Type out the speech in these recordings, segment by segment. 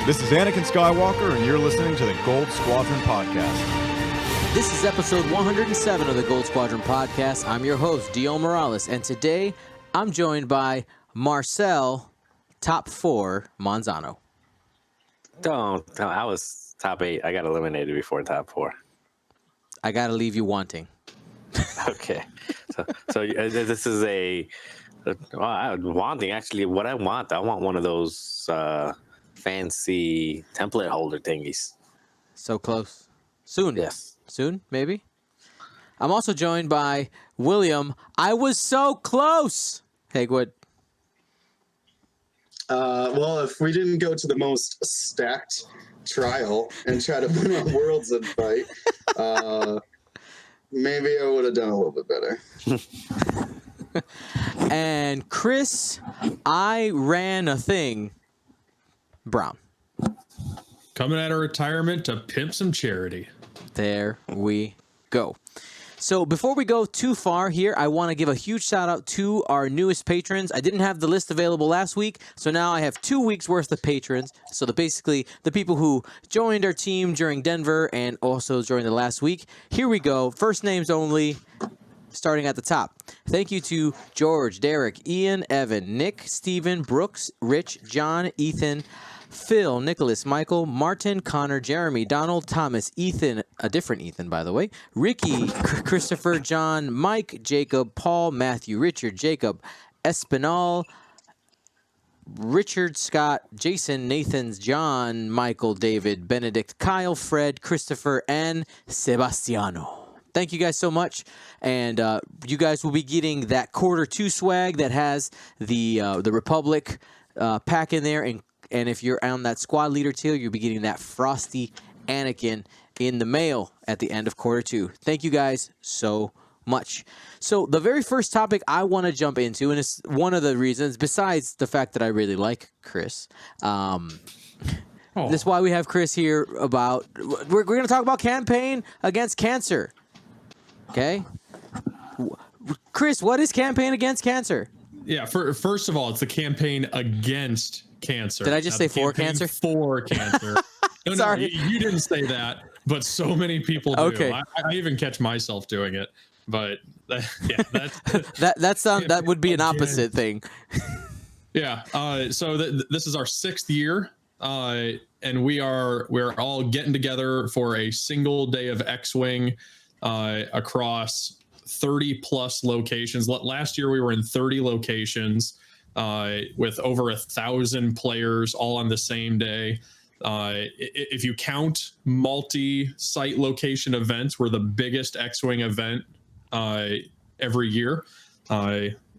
This is Anakin Skywalker, and you're listening to the Gold Squadron Podcast. This is episode 107 of the Gold Squadron Podcast. I'm your host, Dio Morales, and today I'm joined by Marcel, top 4, Manzano. Don't. I was top 8. I got eliminated before top 4. I gotta leave you wanting. Okay. So this is wanting. Actually, what I want one of those fancy template holder thingies. So close. Soon. Yes. Soon, maybe. I'm also joined by William. I was so close. Hagwood. Well, if we didn't go to the most stacked trial and try to win a Worlds and fight, maybe I would have done a little bit better. And Chris, I ran a thing. Brown. Coming out of retirement to pimp some charity. There we go. So before we go too far here, I want to give a huge shout out to our newest patrons. I didn't have the list available last week, so now I have 2 weeks worth of patrons. So basically the people who joined our team during Denver and also during the last week. Here we go. First names only. Starting at the top. Thank you to George, Derek, Ian, Evan, Nick, Steven, Brooks, Rich, John, Ethan, Phil, Nicholas, Michael, Martin, Connor, Jeremy, Donald, Thomas, Ethan, a different Ethan, by the way, Ricky, Christopher, John, Mike, Jacob, Paul, Matthew, Richard, Jacob, Espinal, Richard, Scott, Jason, Nathan's, John, Michael, David, Benedict, Kyle, Fred, Christopher, and Sebastiano. Thank you guys so much, and you guys will be getting that quarter 2 swag that has the Republic pack in there, and if you're on that squad leader tier, you'll be getting that Frosty Anakin in the mail at the end of quarter 2. Thank you guys so much. So the very first topic I want to jump into, and it's one of the reasons, besides the fact that I really like Chris, this is why we have Chris here about, we're going to talk about campaign against cancer. Okay, Chris, what is Campaign Against Cancer? Yeah, first of all, it's the campaign against cancer. Did I just say for cancer? For cancer. No, Sorry. You didn't say that, but so many people do. Okay. I even catch myself doing it, but that would be an opposite thing. Yeah. So this is our 6th year, and we're all getting together for a single day of X-Wing. Across 30 plus locations. Last year we were in 30 locations with over 1,000 players all on the same day. If you count multi-site location events, we're the biggest X-Wing event every year.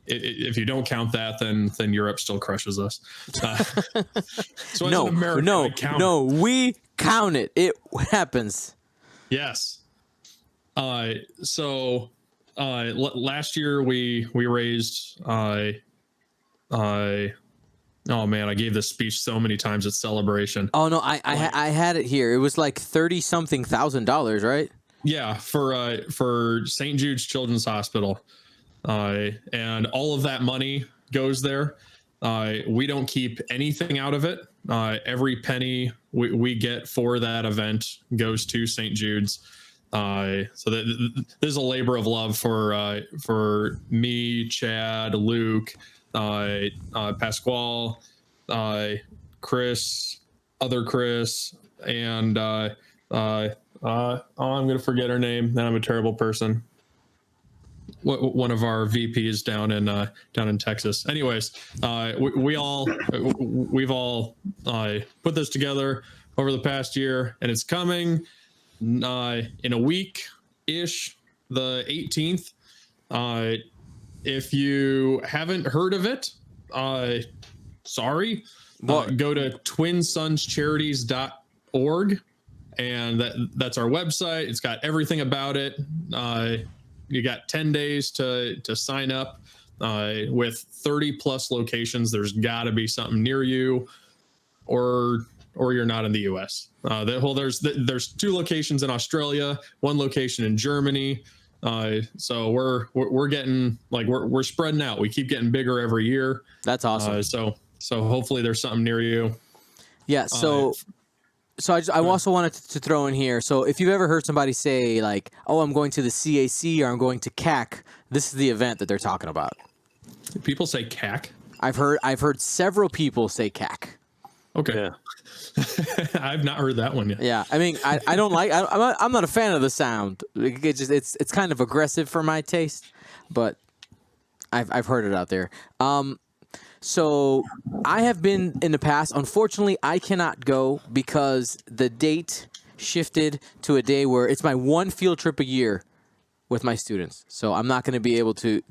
If you don't count that, then Europe still crushes us. So No, we count it. It happens. Yes. Last year we raised, oh man, I gave this speech so many times at Celebration. Oh no, I had it here. It was like $30,000, right? Yeah. For St. Jude's Children's Hospital. And all of that money goes there. We don't keep anything out of it. Every penny we get for that event goes to St. Jude's. So there's a labor of love for me, Chad, Luke, Pasquale, Chris, other Chris, and I'm gonna forget her name. And I'm a terrible person. One of our VPs down in Texas. Anyways, we've all put this together over the past year, and it's coming. In a week-ish, the 18th. If you haven't heard of it, sorry. Go to twinsunscharities.org, and that's our website. It's got everything about it. You got 10 days to sign up. With 30 plus locations, there's got to be something near you, or you're not in the U.S. There's 2 locations in Australia, 1 location in Germany. So we're getting we're spreading out. We keep getting bigger every year. That's awesome. So hopefully there's something near you. Yeah. So I also wanted to throw in here. So if you've ever heard somebody say like, "Oh, I'm going to the CAC or I'm going to CAC," this is the event that they're talking about. People say CAC. I've heard several people say CAC. Okay. Yeah. I've not heard that one yet. Yeah, I mean, I don't like. I'm not a fan of the sound. It's kind of aggressive for my taste, but I've heard it out there. So I have been in the past. Unfortunately, I cannot go because the date shifted to a day where it's my one field trip a year with my students. So I'm not going to be able to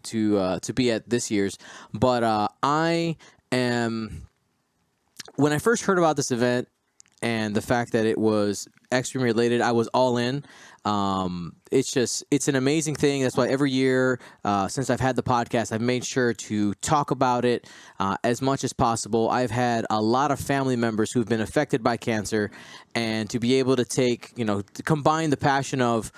be at this year's. But I am. When I first heard about this event and the fact that it was X-Wing related, I was all in. It's an amazing thing. That's why every year since I've had the podcast, I've made sure to talk about it as much as possible. I've had a lot of family members who've been affected by cancer, and to be able to to combine the passion of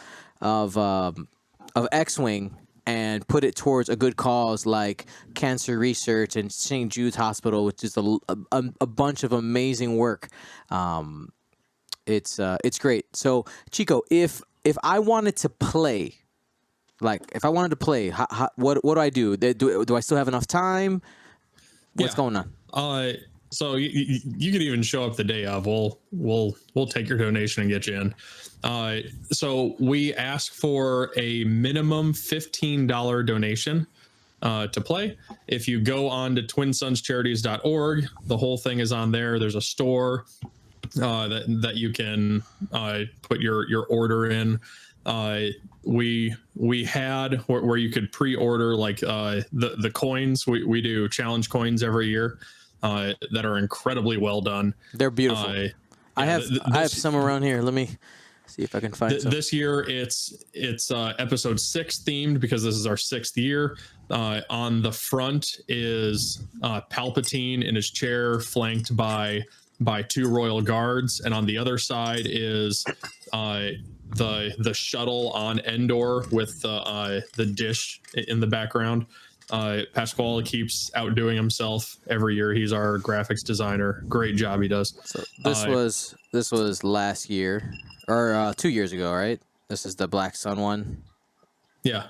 X-Wing and put it towards a good cause like cancer research and St. Jude's Hospital, which is a bunch of amazing work. It's great. So Chico, if I wanted to play, what do I do? Do I still have enough time? What's going on? So you could even show up the day of. We'll take your donation and get you in. So we ask for a minimum $15 donation to play. If you go on to twinsonscharities.org, the whole thing is on there. There's a store that you can put your order in. We had where you could pre-order like the coins. We do challenge coins every year that are incredibly well done. They're beautiful. I have some around here. Let me see if I can find some. This year it's episode 6 themed because this is our 6th year. On the front is Palpatine in his chair, flanked by 2 royal guards, and on the other side is the shuttle on Endor with the dish in the background. Pasquale keeps outdoing himself every year. He's our graphics designer. Great job he does. So this was last year or 2 years ago, right? This is the Black Sun one. Yeah.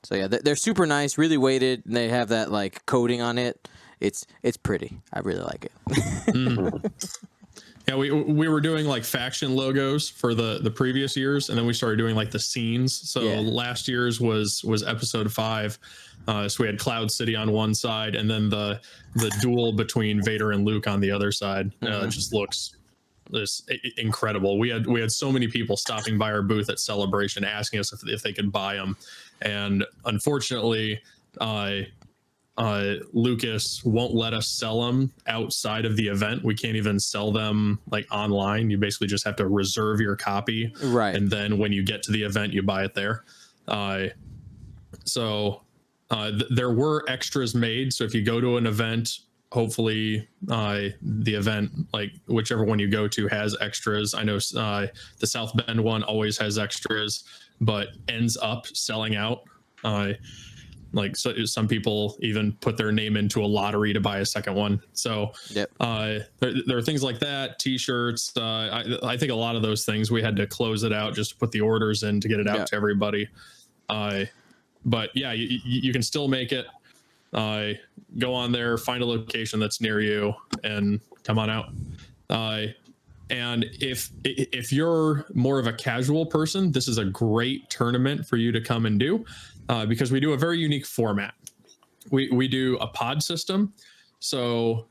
So yeah, they're super nice, really weighted, and they have that like coating on it. It's pretty. I really like it. Mm-hmm. Yeah, we were doing like faction logos for the previous years, and then we started doing like the scenes. So last year's was episode 5. So we had Cloud City on one side, and then the duel between Vader and Luke on the other side. It just looks incredible. We had so many people stopping by our booth at Celebration asking us if they could buy them, and unfortunately, Lucas won't let us sell them outside of the event. We can't even sell them like online. You basically just have to reserve your copy, right? And then when you get to the event, you buy it there. There were extras made. So if you go to an event, hopefully the event, like whichever one you go to, has extras. I know the South Bend one always has extras, but ends up selling out. So some people even put their name into a lottery to buy a second one. So yep. There are things like that, T-shirts. I think a lot of those things we had to close it out just to put the orders in to get it out to everybody. But yeah, you can still make it. Go on there, find a location that's near you, and come on out. And if you're more of a casual person, this is a great tournament for you to come and do. Because we do a very unique format. We do a pod system. So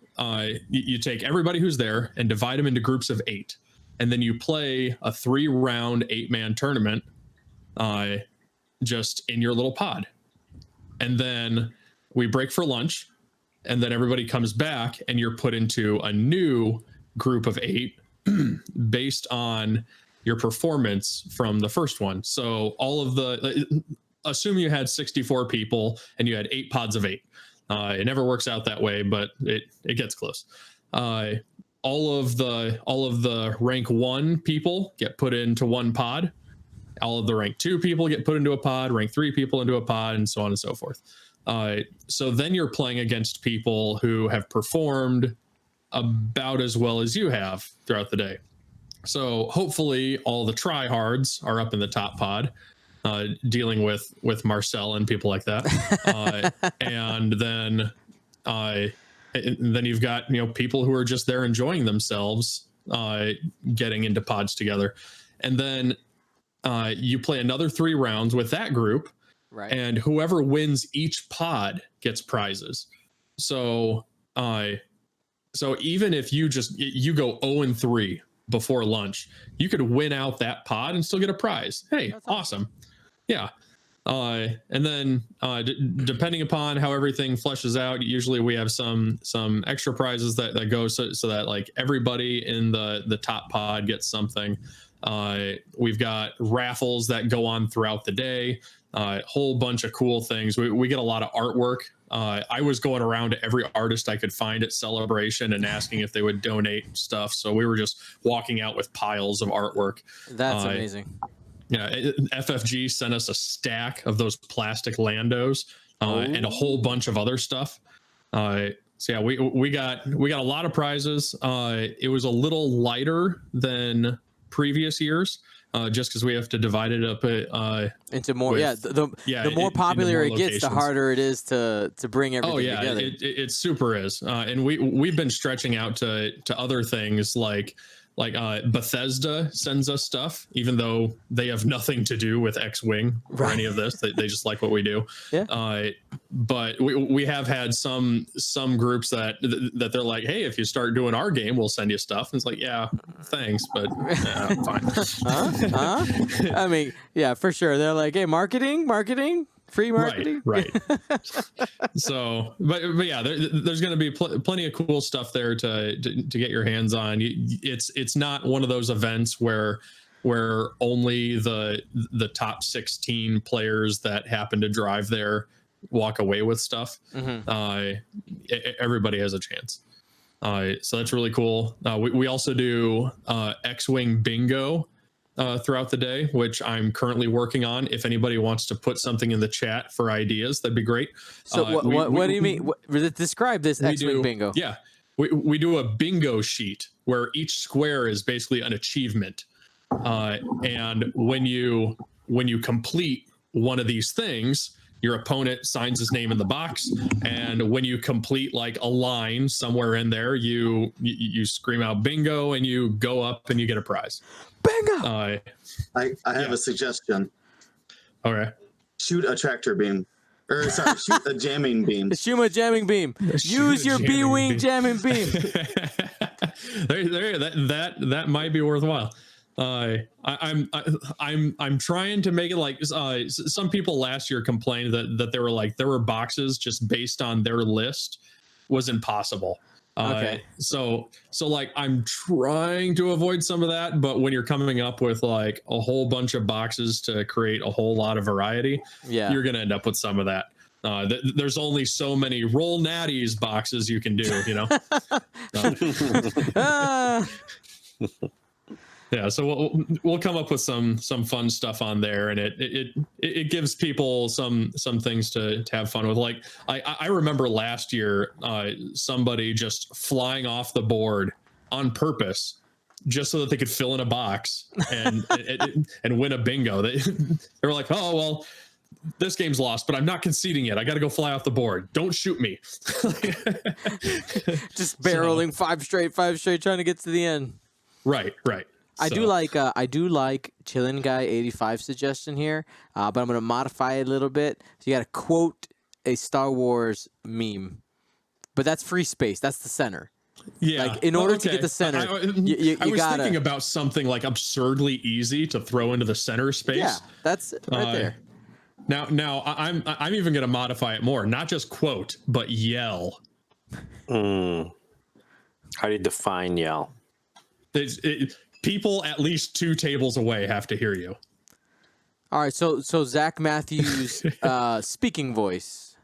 you take everybody who's there and divide them into groups of 8. And then you play a 3-round 8-man tournament just in your little pod. And then we break for lunch. And then everybody comes back and you're put into a new group of 8 based on your performance from the first one. So all of assume you had 64 people and you had 8 pods of 8. It never works out that way, but it gets close. All of the rank 1 people get put into one pod. All of the rank 2 people get put into a pod, rank 3 people into a pod, and so on and so forth. So then you're playing against people who have performed about as well as you have throughout the day. So hopefully all the tryhards are up in the top pod, dealing with Marcel and people like that. And then you've got, people who are just there enjoying themselves, getting into pods together. And then you play another 3 rounds with that group, Right. and whoever wins each pod gets prizes. So even if you go 0-3 before lunch, you could win out that pod and still get a prize. Hey, That's awesome. Yeah. And then depending upon how everything fleshes out, usually we have some extra prizes that go so that like everybody in the top pod gets something. We've got raffles that go on throughout the day, a whole bunch of cool things. We get a lot of artwork. I was going around to every artist I could find at Celebration and asking if they would donate stuff. So we were just walking out with piles of artwork. That's amazing. Yeah, FFG sent us a stack of those plastic Landos and a whole bunch of other stuff. So yeah, we got a lot of prizes. It was a little lighter than previous years, just because we have to divide it up into more. The more popular it gets, the harder it is to bring everything together. It super is. And we've been stretching out to other things like Bethesda sends us stuff, even though they have nothing to do with X-Wing or any of this. They just like what we do. Yeah. But we have had some groups that they're like, hey, if you start doing our game, we'll send you stuff. And it's like, yeah, thanks, but fine. I mean, yeah, for sure. They're like, hey, marketing. Free marketing, right? So, but yeah, there's going to be plenty of cool stuff there to get your hands on. It's not one of those events where only the top 16 players that happen to drive there walk away with stuff. Everybody has a chance. So that's really cool. We also do X-Wing bingo throughout the day, which I'm currently working on. If anybody wants to put something in the chat for ideas, that'd be great. So what do you mean? Describe this X-Wing bingo. Yeah, we do a bingo sheet where each square is basically an achievement, and when you complete one of these things, your opponent signs his name in the box, and when you complete like a line somewhere in there, you scream out bingo, and you go up and you get a prize. Bingo! I have a suggestion. All right. Shoot a tractor beam. Shoot a jamming beam. Shoot a jamming beam. Use your B-wing jamming beam. That might be worthwhile. I'm trying to make it like some people last year complained that they were like there were boxes just based on their list was impossible. Okay. So like I'm trying to avoid some of that, but when you're coming up with like a whole bunch of boxes to create a whole lot of variety, you're gonna end up with some of that. There's only so many roll natties boxes you can do, Yeah, so we'll come up with some fun stuff on there, and it gives people some things to have fun with. Like I remember last year, somebody just flying off the board on purpose, just so that they could fill in a box and win a bingo. They were like, oh well, this game's lost, but I'm not conceding it. I got to go fly off the board. Don't shoot me. Just barreling five straight, trying to get to the end. Right. I do like Chillin' Guy 85 suggestion here, but I'm gonna modify it a little bit. So you gotta quote a Star Wars meme, but that's free space. That's the center. Yeah. Like in order to get the center, you I was gotta thinking about something like absurdly easy to throw into the center space. Yeah, that's right there. Now I'm even gonna modify it more. Not just quote, but yell. How do you define yell? People at least 2 tables away have to hear you. All right, so Zach Matthews speaking voice.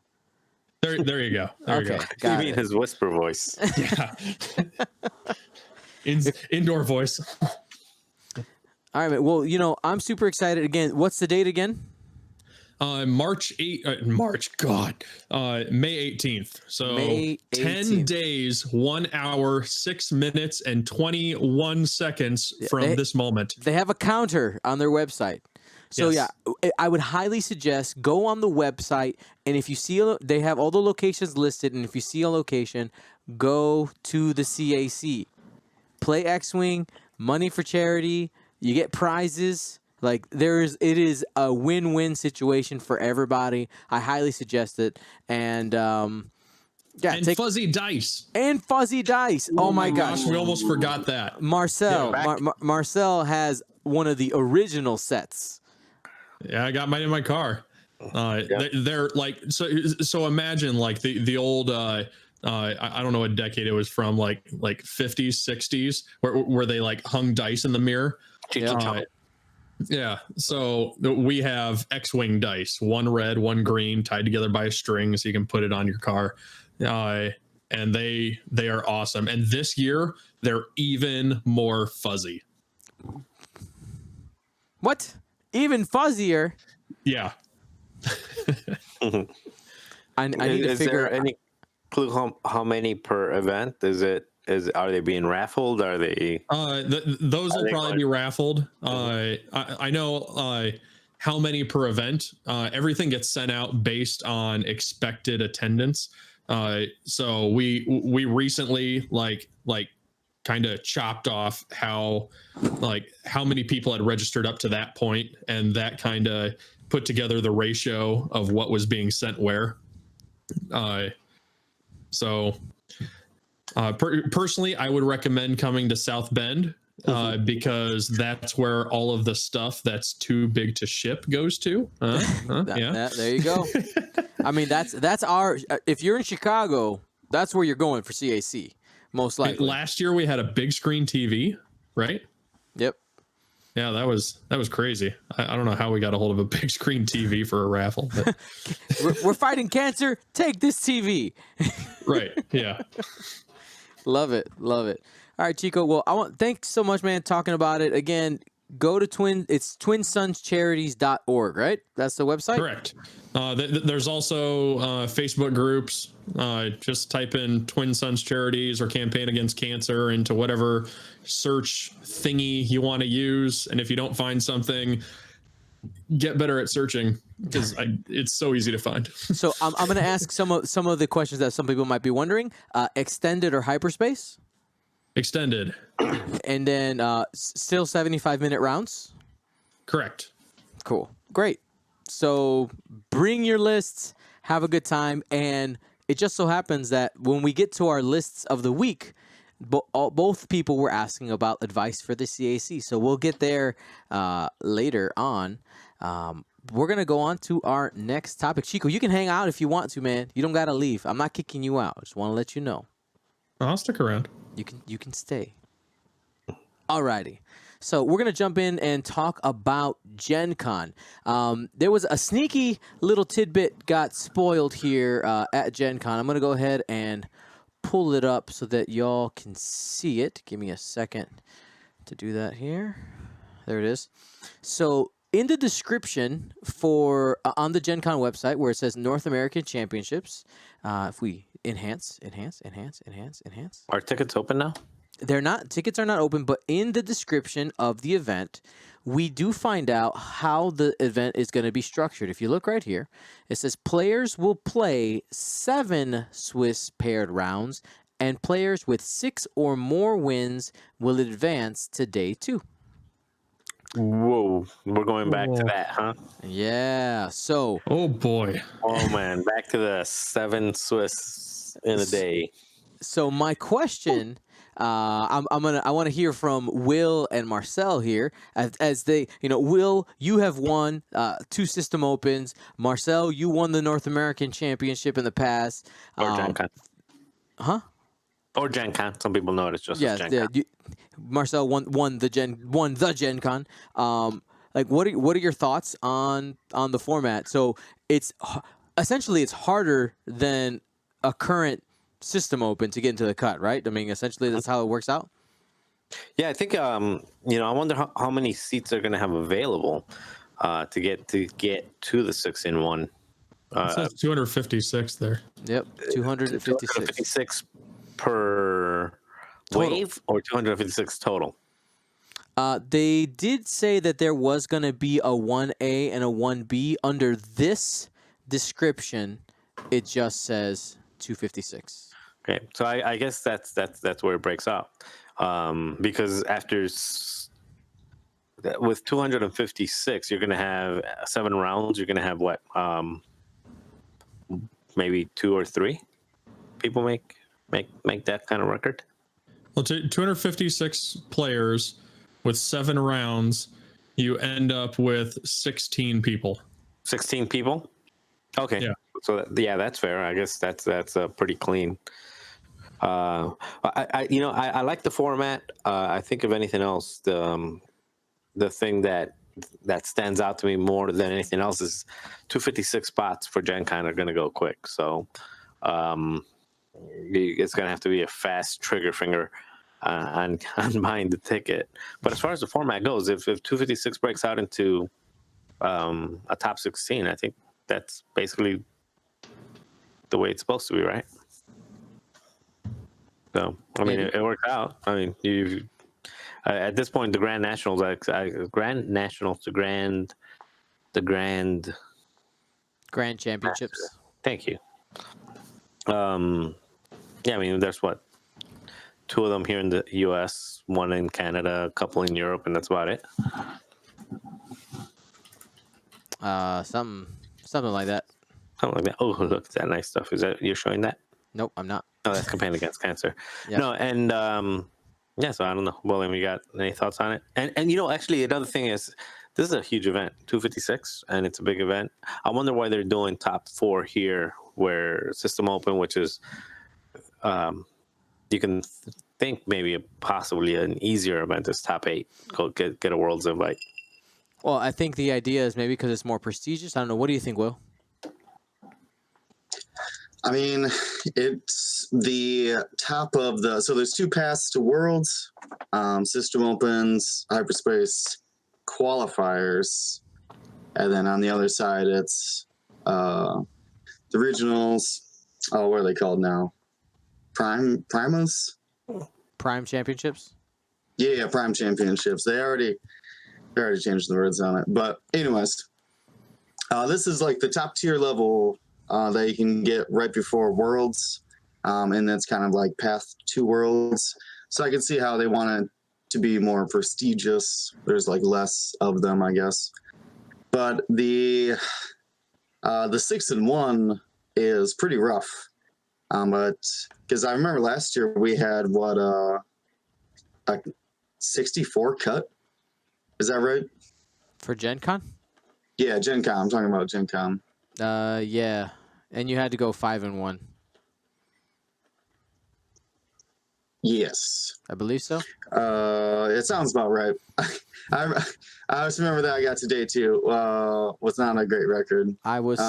There you go. There you go. You mean his whisper voice? Yeah. Indoor voice. All right, man. Well, I'm super excited again. What's the date again? March 8th, May 18th. So May 10 18th. days, 1 hour, 6 minutes, and 21 seconds from this moment. They have a counter on their website. So Yes. yeah, I would highly suggest go on the website, and if you see they have all the locations listed, and if you see a location, go to the CAC. Play X-Wing, money for charity, you get prizes. Like it is a win-win situation for everybody. I highly suggest it. And And fuzzy dice. And fuzzy dice. Oh my gosh. We almost forgot that. Marcel. Yeah. Marcel has one of the original sets. Yeah, I got mine in my car. They're like so. Imagine like the old. I don't know what decade it was from. Like 50s, 60s, where they like hung dice in the mirror. Yeah. So we have X-wing dice, one red, one green, tied together by a string, so you can put it on your car. And they are awesome. And this year they're even more fuzzy. What? Even fuzzier? Yeah. I need to Is figure there any clue how many per event? Are they being raffled? Are they? Those will probably be raffled. I know how many per event. Everything gets sent out based on expected attendance. So we recently like kind of chopped off how many people had registered up to that point, and that kind of put together the ratio of what was being sent where. Personally, I would recommend coming to South Bend because that's where all of the stuff that's too big to ship goes to. Yeah, there you go. I mean, that's our. If you're in Chicago, that's where you're going for CAC, most likely. Last year we had a big screen TV, right? Yep. Yeah, that was crazy. I don't know how we got a hold of a big screen TV for a raffle. But we're fighting cancer. Take this TV. Right. Yeah. Love it. All right, Chico. Well, thanks so much, man, talking about it. Again, go to twinsonscharities.org, right? That's the website? Correct. There's also Facebook groups. Just type in Twin Sons Charities or Campaign Against Cancer into whatever search thingy you want to use. And if you don't find something, get better at searching because it's so easy to find. So I'm going to ask some of the questions that some people might be wondering. Extended or hyperspace? Extended. And then still 75-minute rounds? Correct. Cool. Great. So bring your lists, have a good time, and it just so happens that when we get to our lists of the week, both people were asking about advice for the CAC. So we'll get there later on. We're going to go on to our next topic. Chico, you can hang out if you want to, man. You don't got to leave. I'm not kicking you out. I just want to let you know. I'll stick around. You can stay. Alrighty. So we're going to jump in and talk about Gen Con. There was a sneaky little tidbit got spoiled here at Gen Con. I'm going to go ahead and pull it up so that y'all can see it. Give me a second to do that here. There it is. So in the description for on the Gen Con website where it says North American Championships, if we enhance. Are tickets open now? They're not. Tickets are not open, but in the description of the event, we do find out how the event is going to be structured. If you look right here, it says players will play 7 Swiss paired rounds, and players with 6 or more wins will advance to day 2. Whoa, we're going back to that, huh? Yeah. So. Oh boy. Oh man, back to the 7 Swiss in a day. So my question. I want to hear from Will and Marcel here as they, Will, you have won 2 system opens. Marcel, you won the North American Championship in the past. Or Gen Con. Huh? Or Gen Con. Some people know it as just Gen Con. Marcel won the Gen Con. Like what are your thoughts on the format? So it's essentially it's harder than a current system open to get into the cut, right? I mean, essentially that's how it works out. Yeah, I think I wonder how many seats they're going to have available. to get to the 6-in-1. It says 256 there. Yep, 256 256 per Total. wave or 256 total. They did say that there was going to be a 1A and a 1B. Under this description, it just says 256. Okay, so I guess that's where it breaks out, because with 256, you're going to have 7 rounds. You're going to have what? Maybe 2 or 3 people make that kind of record. Well, 256 players with 7 rounds, you end up with 16 people. 16 people. Okay. Yeah. So that's fair. I guess that's pretty clean. I like the format. I think if anything else, the thing that stands out to me more than anything else is 256 spots for Gen Con are going to go quick. So it's going to have to be a fast trigger finger on buying the ticket. But as far as the format goes, if 256 breaks out into a top 16, I think that's basically the way it's supposed to be, right? So, I mean, it worked out. I mean, you at this point, the Grand Nationals, the Grand Championships. Thank you. Yeah, I mean, there's 2 of them here in the U.S., 1 in Canada, a couple in Europe, and that's about it. Something like that. Something like that. Oh, look, that nice stuff. Is that you're showing that? Nope, I'm not. No, that's Campaign Against Cancer. Yep. No, and yeah, so I don't know. William, you got any thoughts on it? And actually, another thing is, this is a huge event, 256, and it's a big event. I wonder why they're doing top 4 here, where System Open, which is, you can think maybe possibly an easier event is top 8. Go get a Worlds invite. Well, I think the idea is maybe because it's more prestigious. I don't know. What do you think, Will? I mean, it's the top of the. So there's 2 paths to Worlds, System Opens, Hyperspace qualifiers, and then on the other side it's the regionals. Oh, what are they called now? Primas? Prime Championships? Yeah, Prime Championships. They already changed the words on it. But anyways, this is like the top tier level that you can get right before Worlds, and that's kind of like path to Worlds. So I can see how they want it to be more prestigious. There's like less of them, I guess. But the 6-in-1 is pretty rough. But because I remember last year we had a 64 cut. Is that right? For Gen Con? Yeah, Gen Con. I'm talking about Gen Con. Yeah. And you had to go 5-in-1. Yes. I believe so. It sounds about right. I just remember that I got to day 2. Was not a great record. I was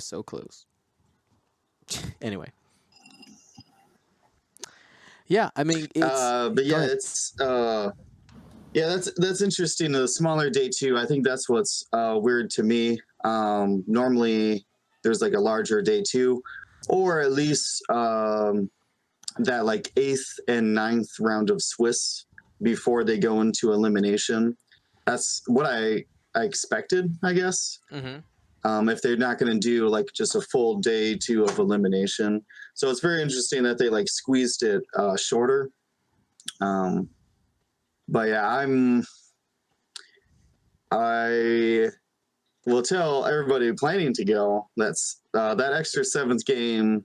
so close. Anyway. Yeah, I mean, it's. But yeah, it's. Yeah, that's interesting. The smaller day 2, I think that's what's weird to me. Normally, there's like a larger day 2, or at least that like 8th and 9th round of Swiss before they go into elimination. That's what I expected, I guess. Mm-hmm. If they're not going to do like just a full day 2 of elimination. So it's very interesting that they like squeezed it shorter. But yeah, I will tell everybody planning to go that's that extra 7th game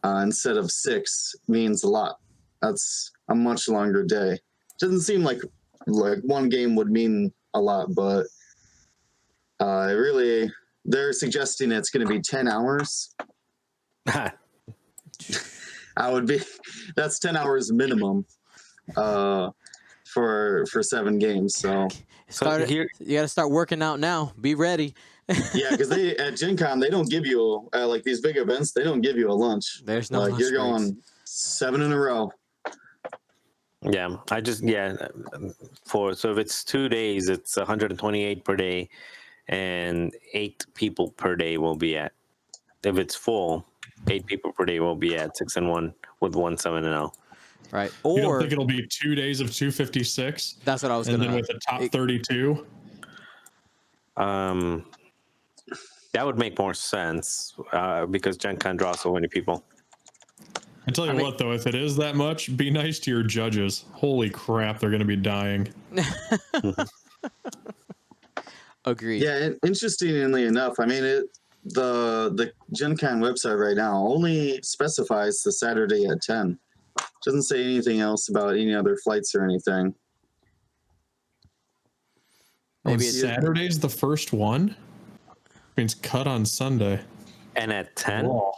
instead of 6 means a lot. That's a much longer day. Doesn't seem like one game would mean a lot, but really they're suggesting it's going to be 10 hours. That's 10 hours minimum for 7 games. So you got to start working out now. Be ready. Yeah, because they at Gen Con they don't give you like these big events. They don't give you a lunch. There's no like lunch you're breaks. going 7 in a row. Yeah, so if it's 2 days, it's 128 per day, and 8 people per day will be at. If it's full, 8 people per day will be at 6-1 with 1-7-0. Right. You don't Or think it'll be 2 days of 256? that's what I was And gonna. then with the top 32? That would make more sense because Gen Con draws so many people. I tell you what, though, if it is that much, be nice to your judges. Holy crap, they're going to be dying. Agreed. Yeah, and interestingly enough, I mean, the Gen Con website right now only specifies the Saturday at 10. Doesn't say anything else about any other flights or anything. Maybe Oh, it's Saturday's the first one? Means cut on Sunday. And at 10, Oh.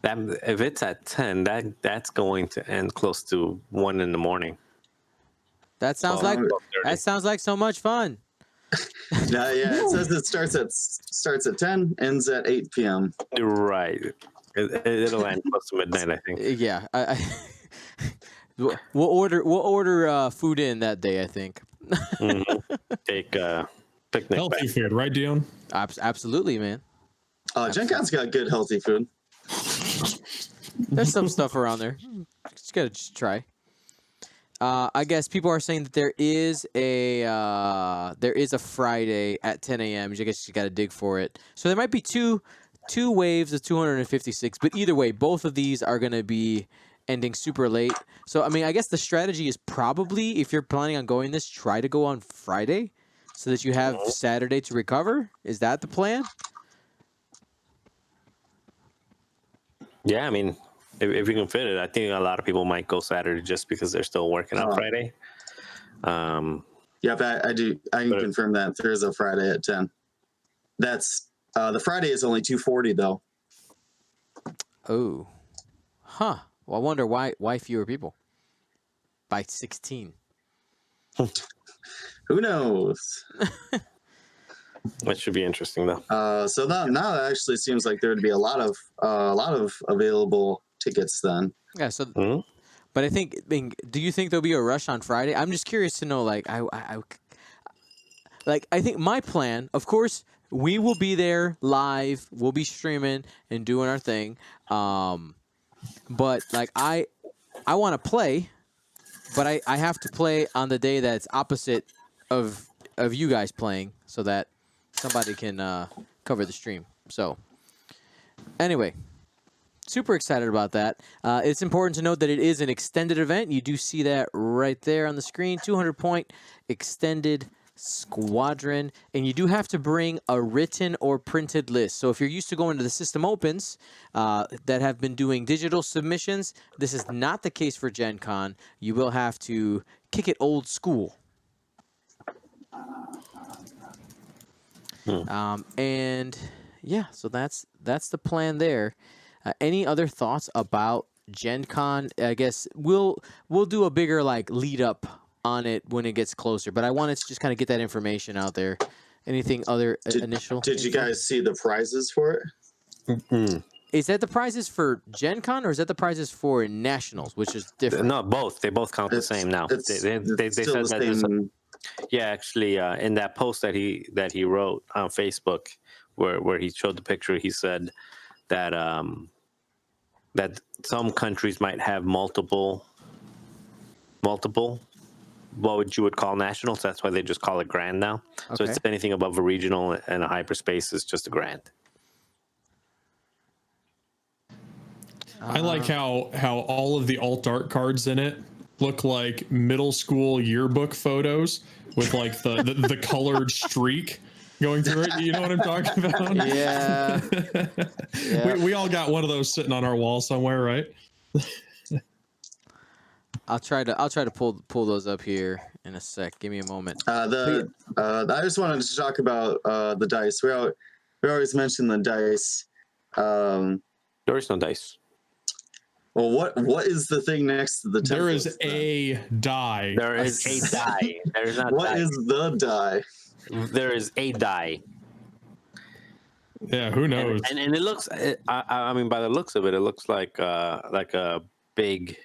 if it's at 10, that's going to end close to 1 in the morning. That sounds 12, like 12:30. so much fun. Yeah, it says it starts at 10, ends at 8 p.m. Right. It'll end close to midnight, I think. Yeah, we'll order food in that day. I think. Take picnic Healthy back. food, right, Dion? Absolutely, man. Gen Con's got good healthy food. There's some stuff around there. Just gotta try. I guess people are saying that there is a Friday at 10 a.m. I guess you got to dig for it. So there might be two waves of 256, but either way, both of these are going to be ending super late. So I mean, I guess the strategy is probably, if you're planning on going this, try to go on Friday so that you have Saturday to recover. Is that the plan? Yeah, I mean, if you can fit it, I think a lot of people might go Saturday just because they're still working on Friday. Yep, I do. I can confirm that there is a Friday at 10. That's the Friday is only 240 though. Oh, huh. Well, I wonder why fewer people by 16. Who knows? That should be interesting though. So now it actually seems like there would be a lot of available tickets then. Yeah. So, but I mean, do you think there'll be a rush on Friday? I'm just curious to know. Like, I think my plan, of course, we will be there live. We'll be streaming and doing our thing. But like, I want to play, but I have to play on the day that's opposite of you guys playing, so that somebody can cover the stream. So, anyway, super excited about that. It's important to note that it is an extended event. You do see that right there on the screen. 200-point extended Squadron. And you do have to bring a written or printed list. So if you're used to going to the system opens that have been doing digital submissions, this is not the case for Gen Con. You will have to kick it old school. And yeah, so that's the plan there. Any other thoughts about Gen Con? I guess we'll do a bigger like lead up on it when it gets closer. But I wanted to just kind of get that information out there. Anything other initial? Did you guys see the prizes for it? Is that the prizes for Gen Con or is that the prizes for Nationals, which is different? No, both. They both count the same now. They said that there's yeah, actually, in that post that he wrote on Facebook, where he showed the picture, he said that that some countries might have multiple what you would call nationals. That's why they just call it grand now. Okay. So it's anything above a regional and a hyperspace is just a grand. I like how all of the alt art cards in it look like middle school yearbook photos with like the colored streak going through it. You know what I'm talking about? Yeah. We all got one of those sitting on our wall somewhere, right? I'll try to pull those up here in a sec. Give me a moment. I just wanted to talk about the dice. We always mention the dice. There is no dice. Well, what is the thing next to the templates? There is a die. There is a die. There is not. What is the die? There is a die. Yeah, who knows? And it looks. I mean, by the looks of it, it looks like a big.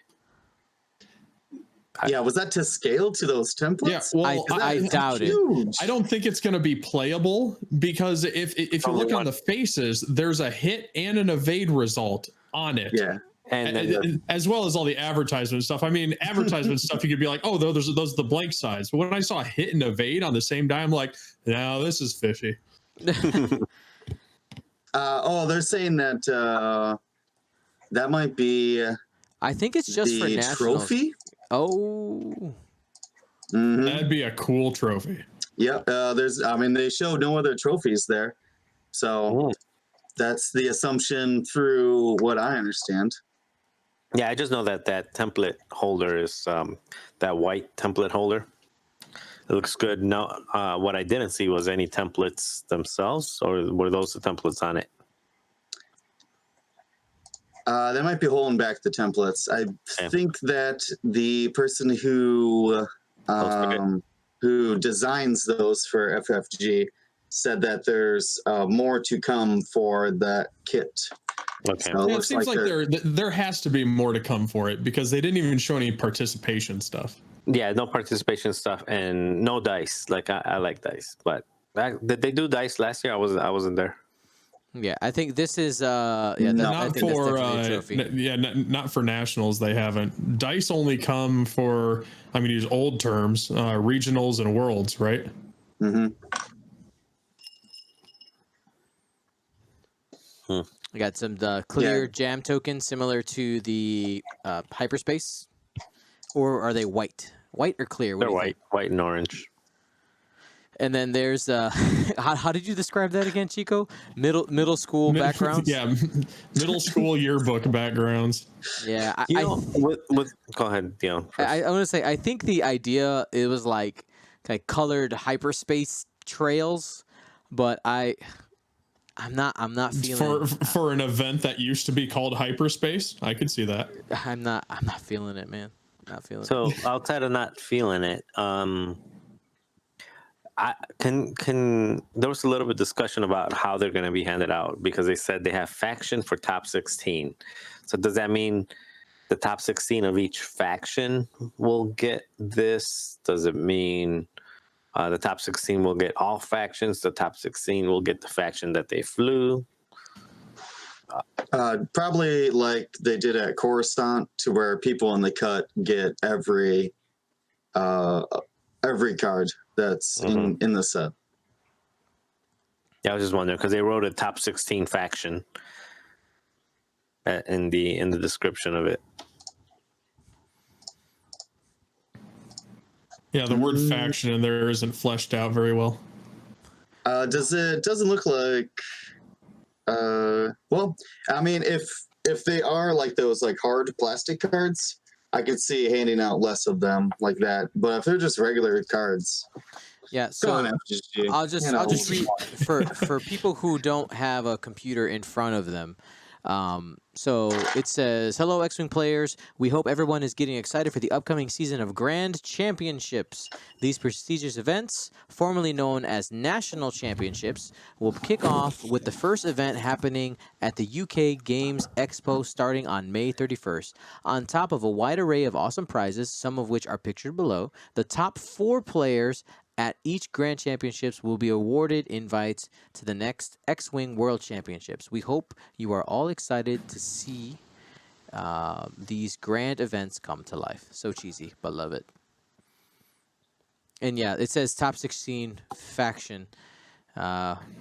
Yeah, was that to scale to those templates? Yeah, well, I doubt it. Huge. I don't think it's going to be playable because if you look on the faces, there's a hit and an evade result on it. Yeah. And then As well as all the advertisement stuff. I mean, advertisement stuff, you could be like, oh, those are the blank sides. But when I saw hit and evade on the same die, I'm like, no, this is fishy. They're saying that that might be I think it's just for the nationals. trophy. Oh. Mhm. That'd be a cool trophy. Yep. They showed no other trophies there. So that's the assumption through what I understand. yeah, I just know that template holder is that white template holder. It looks good. No, what I didn't see was any templates themselves, or were those the templates on it? They might be holding back the templates. I think that the person who designs those for FFG said that there's more to come for that kit. Okay. So Yeah, it seems like there has to be more to come for it because they didn't even show any participation stuff. Yeah, no participation stuff and no dice. Like I like dice, but did they do dice last year? I wasn't there. Yeah, I think this is I Not think that's for definitely a trophy. not for nationals. They haven't. Dice only come for, I'm going to use old terms, regionals and worlds, right? Mm-hmm. We got some clear jam tokens similar to the hyperspace, or are they white? White or clear? What They're do you white, think? white and orange. And then there's how did you describe that again, Chico? Middle school backgrounds. Yeah, middle school yearbook backgrounds. Yeah. Go ahead, Dion. I want to say I think the idea it was like colored hyperspace trails, but I'm not feeling for an event that used to be called hyperspace. I could see that. I'm not feeling it, man. Not feeling it. So outside of not feeling it, I can there was a little bit of discussion about how they're going to be handed out because they said they have faction for top 16. So does that mean the top 16 of each faction will get this? Does it mean the top 16 will get all factions? The top 16 will get the faction that they flew? Probably like they did at Coruscant, to where people in the cut get every card that's in the set. Yeah, I was just wondering because they wrote a top 16 faction in the description of it. Yeah, the word faction in there isn't fleshed out very well. Doesn't look like. Well, I mean, if they are like those like hard plastic cards, I could see handing out less of them like that. But if they're just regular cards, yeah. So I'll just read for people who don't have a computer in front of them. So it says, "Hello, X-Wing players. We hope everyone is getting excited for the upcoming season of Grand Championships. These prestigious events, formerly known as National Championships, will kick off with the first event happening at the UK Games Expo starting on May 31st. On top of a wide array of awesome prizes, some of which are pictured below, the top 4 players at each Grand Championships will be awarded invites to the next X-Wing World Championships. We hope you are all excited to see these grand events come to life." So cheesy, but love it. And yeah, it says top 16 faction.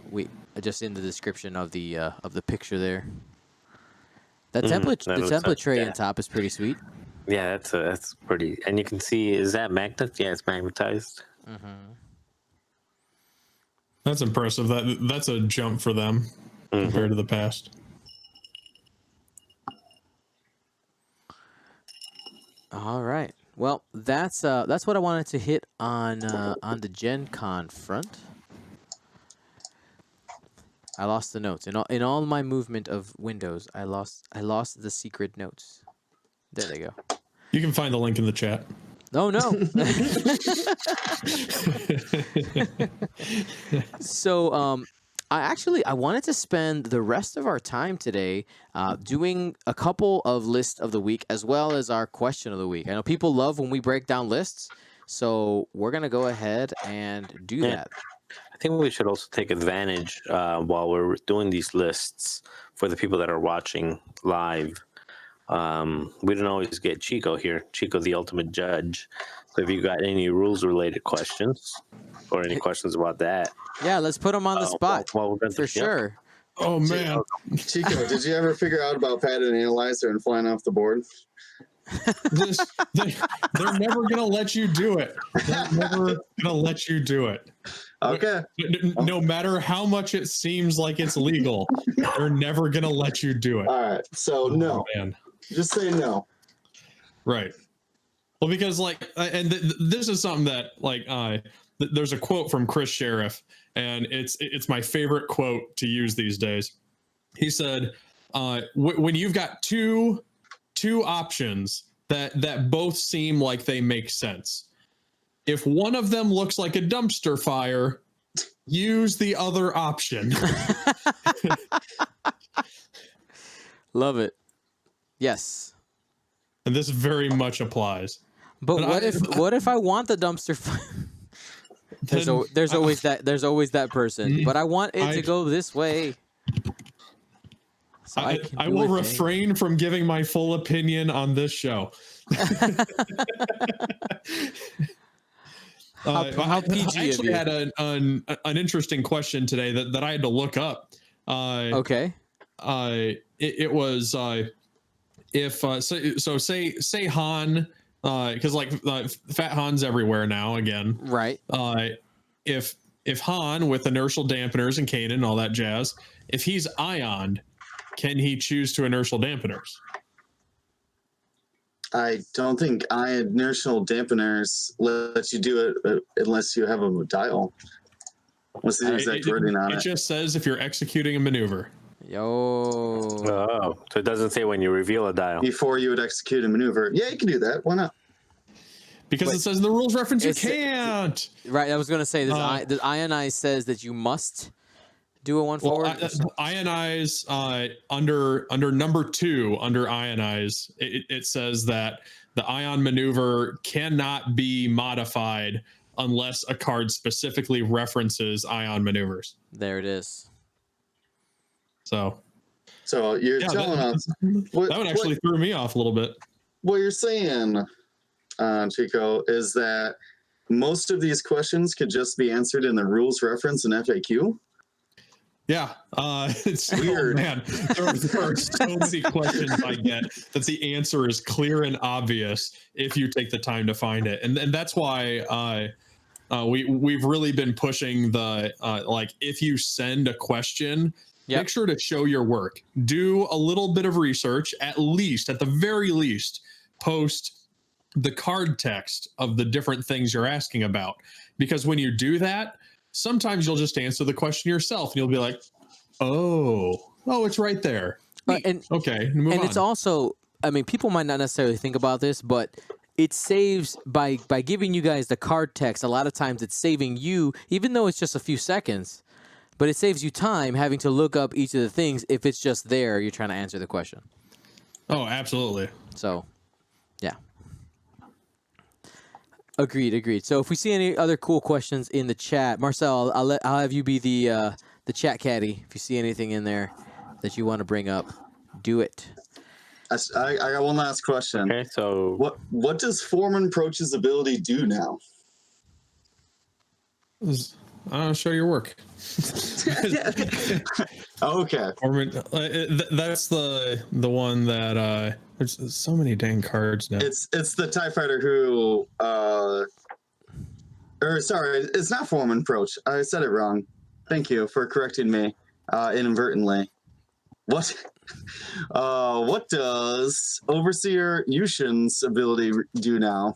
We just in the description of the picture there. That template tray on top is pretty sweet. Yeah, that's pretty. And you can see, is that magnet? Yeah, it's magnetized. Mm-hmm. That's impressive. That's a jump for them compared to the past. All right. Well, that's what I wanted to hit on the Gen Con front. I lost the notes in all my movement of windows. I lost the secret notes. There they go. You can find the link in the chat. Oh, no. So I wanted to spend the rest of our time today doing a couple of lists of the week as well as our question of the week. I know people love when we break down lists, so we're gonna go ahead and do Yeah. that. I think we should also take advantage while we're doing these lists for the people that are watching live. We don't always get Chico here, Chico, the ultimate judge. So if you got any rules related questions or any questions about that, Yeah, let's put them on the spot we're going for sure. Oh man, Chico, did you ever figure out about pattern analyzer and flying off the board? they're never gonna let you do it. They're never gonna let you do it. Okay. No matter how much it seems like it's legal, they're never gonna let you do it. All right. So no. Oh, man. Just say no. Right. Well, because this is something that there's a quote from Chris Sheriff, and it's my favorite quote to use these days. He said, "When you've got two options that both seem like they make sense, if one of them looks like a dumpster fire, use the other option." Love it. Yes. And this very much applies. But what if I want the dumpster fire? There's always that person. But I want it to go this way. So I will refrain from giving my full opinion on this show. How PG I of actually you. had an interesting question today that I had to look up. Okay. It was if so say Han, because Fat Han's everywhere now again. Right. If Han with inertial dampeners and Kanan and all that jazz, if he's ioned, can he choose to inertial dampeners? I don't think inertial dampeners let you do it unless you have a dial. What's the exact wording on it? It just says if you're executing a maneuver. Yo. Oh, so it doesn't say when you reveal a dial. Before you would execute a maneuver. Yeah, you can do that. Why not? Because it says in the rules reference you It's- can't. Right. I was going to say this. The ionize says that you must do a one forward. Ionize under number 2 under ionize. It says that the ion maneuver cannot be modified unless a card specifically references ion maneuvers. There it is. So you're telling us that one actually threw me off a little bit. what you're saying, Chico, is that most of these questions could just be answered in the rules reference and FAQ. Yeah, it's Weird. Oh, man, there are so many questions I get that the answer is clear and obvious if you take the time to find it, and that's why we've really been pushing the if you send a question, make sure to show your work. Do a little bit of research, at the very least, post the card text of the different things you're asking about, because when you do that, sometimes you'll just answer the question yourself and you'll be like, oh, it's right there. Okay, move on. It's also, I mean, people might not necessarily think about this, but it saves by giving you guys the card text. A lot of times it's saving you, even though it's just a few seconds, but it saves you time having to look up each of the things if it's just there, you're trying to answer the question. Oh, absolutely. So, yeah. Agreed. So if we see any other cool questions in the chat, Marcel, I'll have you be the chat caddy. If you see anything in there that you want to bring up, do it. I got one last question. Okay, so What does Foreman Approach's ability do now? Show your work. Okay. That's the one that there's so many dang cards now. It's the TIE fighter who it's not Foreman Approach. I said it wrong. Thank you for correcting me inadvertently. What does Overseer Yushin's ability do now?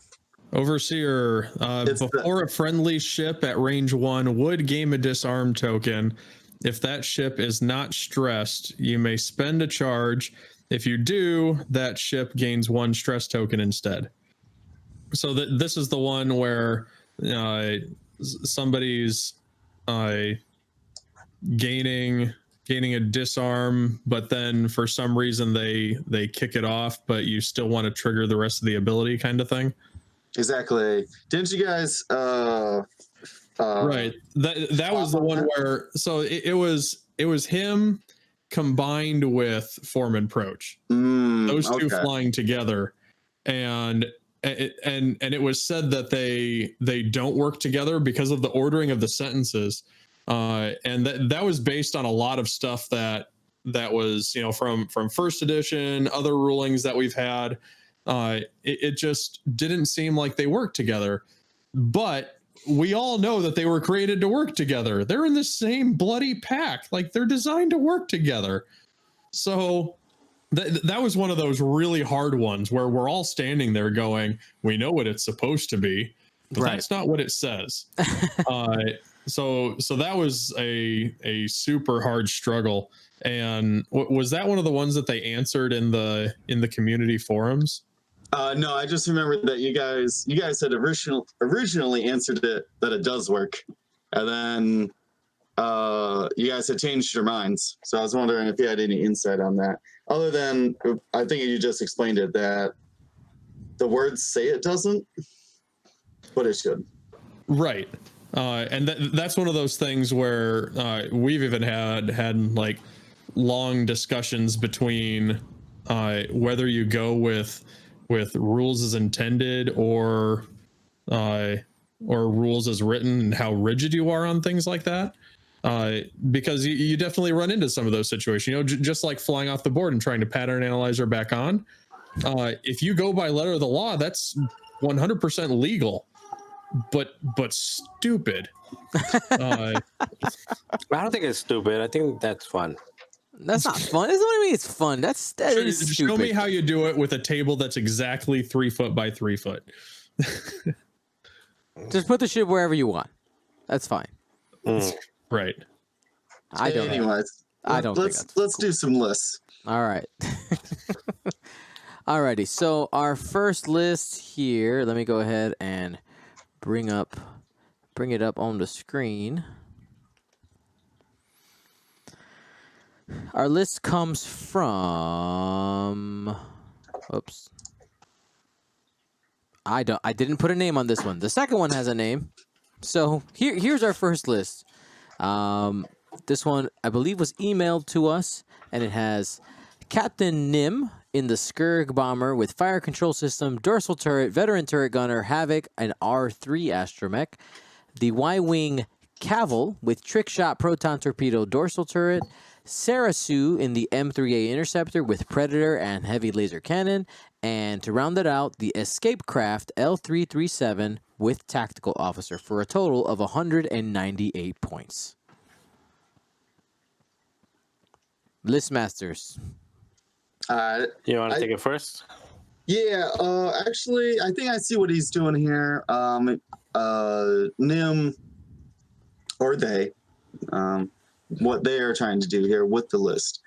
Overseer, before a friendly ship at range 1 would gain a disarm token. If that ship is not stressed, you may spend a charge. If you do, that ship gains 1 stress token instead. So this is the one where somebody's gaining a disarm, but then for some reason they kick it off, but you still want to trigger the rest of the ability, kind of thing. Exactly. Didn't you guys? Right. That was the one where. So it was him combined with Form and Proach. Those two flying together, and it was said that they don't work together because of the ordering of the sentences. And that was based on a lot of stuff that was, from first edition, other rulings that we've had. It just didn't seem like they worked together, but we all know that they were created to work together. They're in the same bloody pack. Like, they're designed to work together. So that was one of those really hard ones where we're all standing there going, we know what it's supposed to be, but that's not what it says. So that was a super hard struggle. And was that one of the ones that they answered in the community forums? No, I just remember that you guys had originally answered it that it does work, and then you guys had changed your minds. So I was wondering if you had any insight on that, other than I think you just explained it, that the words say it doesn't, but it should. Right. And that's one of those things where we've even had like long discussions between whether you go with rules as intended or rules as written, and how rigid you are on things like that. Because you definitely run into some of those situations, just like flying off the board and trying to pattern analyzer back on. If you go by letter of the law, that's 100% legal, but stupid. I don't think it's stupid. I think that's fun. That's not fun. That's what I mean. It's fun. That is stupid. Show me how you do it with a table that's exactly 3 foot by 3 foot. Just put the ship wherever you want. That's fine. Right. I don't. Anyways, let's do some lists. All right. Alrighty. So our first list here. Let me go ahead and bring it up on the screen. Our list comes from. Oops. I didn't put a name on this one. The second one has a name. So here's our first list. This one I believe was emailed to us, and it has Captain Nim in the Skurg bomber with fire control system, dorsal turret, veteran turret gunner, Havoc, and R3 astromech. The Y-wing Cavill with trick shot, proton torpedo, dorsal turret. Sarasu in the M3A interceptor with predator and heavy laser cannon. And to round it out, the escape craft L337 with tactical officer for a total of 198 points. List masters. You want to take it first? Yeah, actually, I think I see what he's doing here. Nim, or they, what they are trying to do here with the list.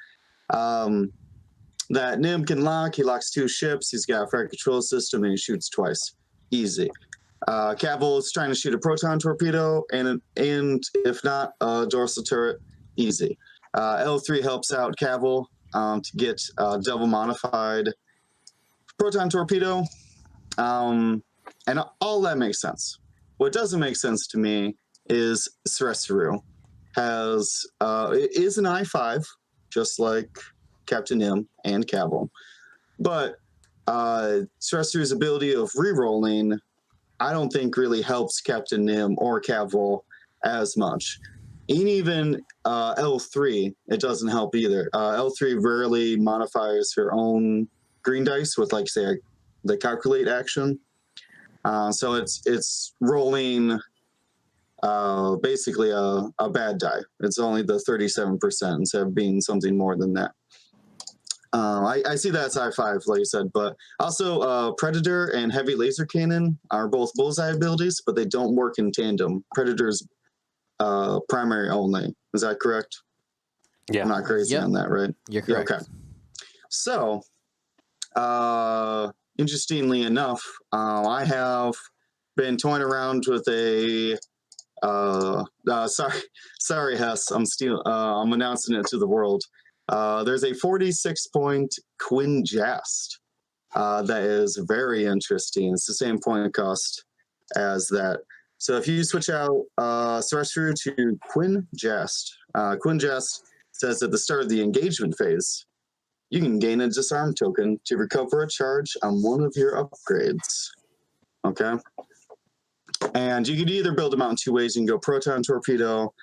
That Nim can lock. He locks 2 ships. He's got a fire control system, and he shoots twice. Easy. Cavill is trying to shoot a proton torpedo, and if not, a dorsal turret. Easy. L3 helps out Cavill to get double modified proton torpedo, and all that makes sense. What doesn't make sense to me is Sarasu is an I-5, just like Captain Nim and Cavill, but Sarasu's ability of re-rolling, I don't think really helps Captain Nim or Cavill as much. And even L3, it doesn't help either. L3 rarely modifies her own green dice with, like, say, the calculate action. So it's rolling basically a bad die. It's only the 37% instead of being something more than that. I see that as I-5, like you said, but also Predator and Heavy Laser Cannon are both bullseye abilities, but they don't work in tandem. Predator's primary only. Is that correct? Yeah. I'm not crazy on that, right? You're correct. Yeah, okay. So, interestingly enough, I have been toying around with a Sorry, Hess. I'm announcing it to the world. There's a 46-point Quinn Jast that is very interesting. It's the same point cost as that. So if you switch out Sorcerer to Quinn Jast says at the start of the engagement phase, you can gain a disarm token to recover a charge on one of your upgrades. Okay. And you could either build them out in two ways. You can go proton torpedo,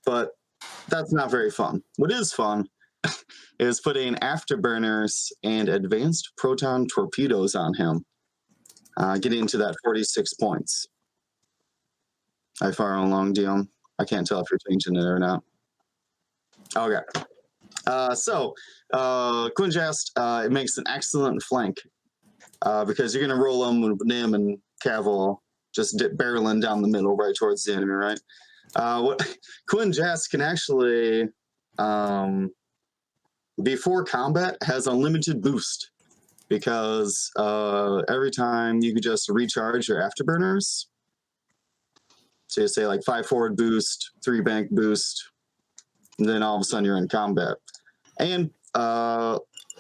but that's not very fun. What is fun is putting afterburners and advanced proton torpedoes on him, getting to that 46 points. I far along, Dion. I can't tell if you're changing it or not. Okay. So Quinn Jast, it makes an excellent flank because you're going to roll them with Nim and Cavill just barreling down the middle right towards the enemy, right? What Quinn Jast can actually, before combat, has unlimited boost because every time you could just recharge your afterburners. So you say like 5 forward boost, 3 bank boost, and then all of a sudden you're in combat. And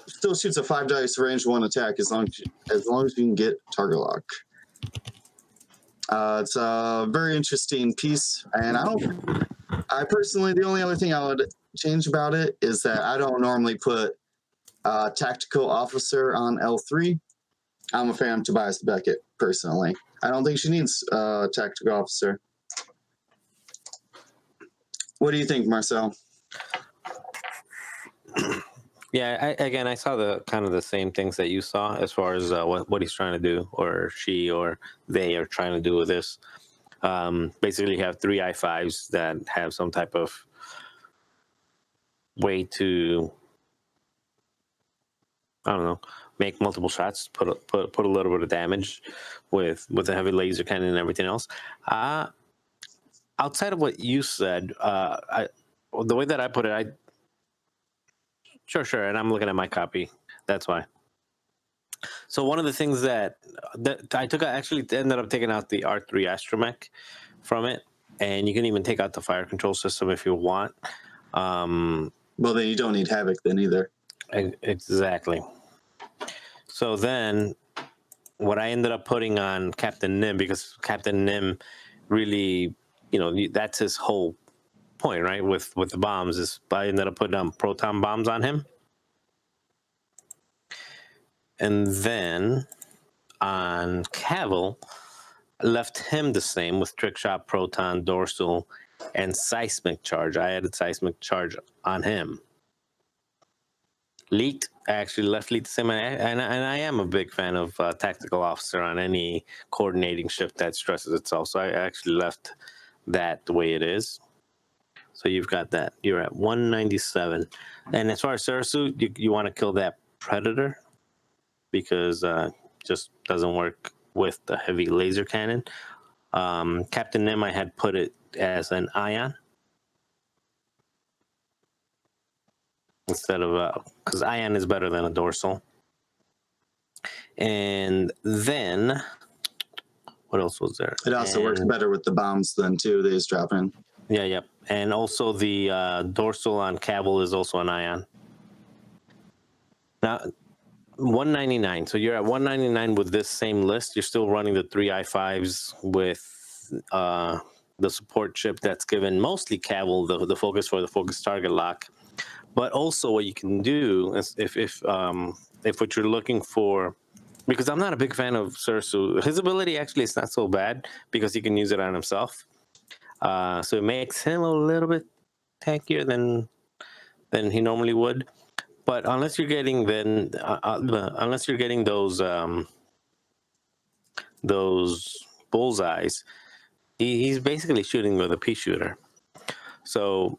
still shoots a 5 dice range 1 attack as long as you can get target lock. It's a very interesting piece, and I personally, the only other thing I would change about it is that I don't normally put tactical officer on L3. I'm a fan of Tobias Beckett personally. I don't think she needs tactical officer. What do you think, Marcel? Yeah, I saw the kind of the same things that you saw as far as what he's trying to do, or she, or they are trying to do with this. Basically, you have 3 I5s that have some type of way to, I don't know, make multiple shots, put a little bit of damage with the heavy laser cannon and everything else. Outside of what you said, the way that I put it, Sure, and I'm looking at my copy. That's why. So one of the things that I took, I actually ended up taking out the R3 Astromech from it, and you can even take out the fire control system if you want. Well, then you don't need Havoc then either. Exactly. So then what I ended up putting on Captain Nim, because Captain Nim really, that's his whole point, right? With the bombs, is I ended up putting proton bombs on him. And then on Cavill, left him the same with trick shot, proton, dorsal, and seismic charge. I added seismic charge on him. Leet, I actually left Leet the same, and I am a big fan of tactical officer on any coordinating shift that stresses itself. So I actually left that the way it is. So you've got that. You're at 197. And as far as Sarasu, you want to kill that Predator because just doesn't work with the heavy laser cannon. Captain Nim, I had put it as an ion instead of because ion is better than a dorsal. And then what else was there? It also works better with the bombs then too. They just drop in. Yeah, yep. And also the dorsal on Cavill is also an ion. Now, 199. So you're at 199 with this same list. You're still running the 3 I5s with the support chip that's given mostly Cavill the focus for the focus target lock. But also what you can do is if what you're looking for, because I'm not a big fan of Sarasu. His ability actually is not so bad because he can use it on himself. So it makes him a little bit tankier than he normally would. But unless you're getting those bullseyes, he's basically shooting with a pea shooter. So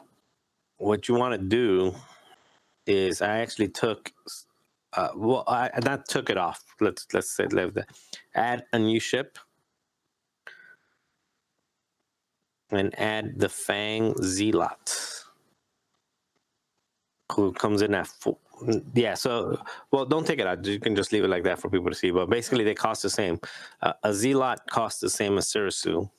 what you want to do is I actually took, I not took it off. Let's say leave that. Add a new ship. And add the Fang Zealot, who comes in at 4. Yeah, so, well, don't take it out. You can just leave it like that for people to see. But basically, they cost the same. A Zealot costs the same as Sarasu.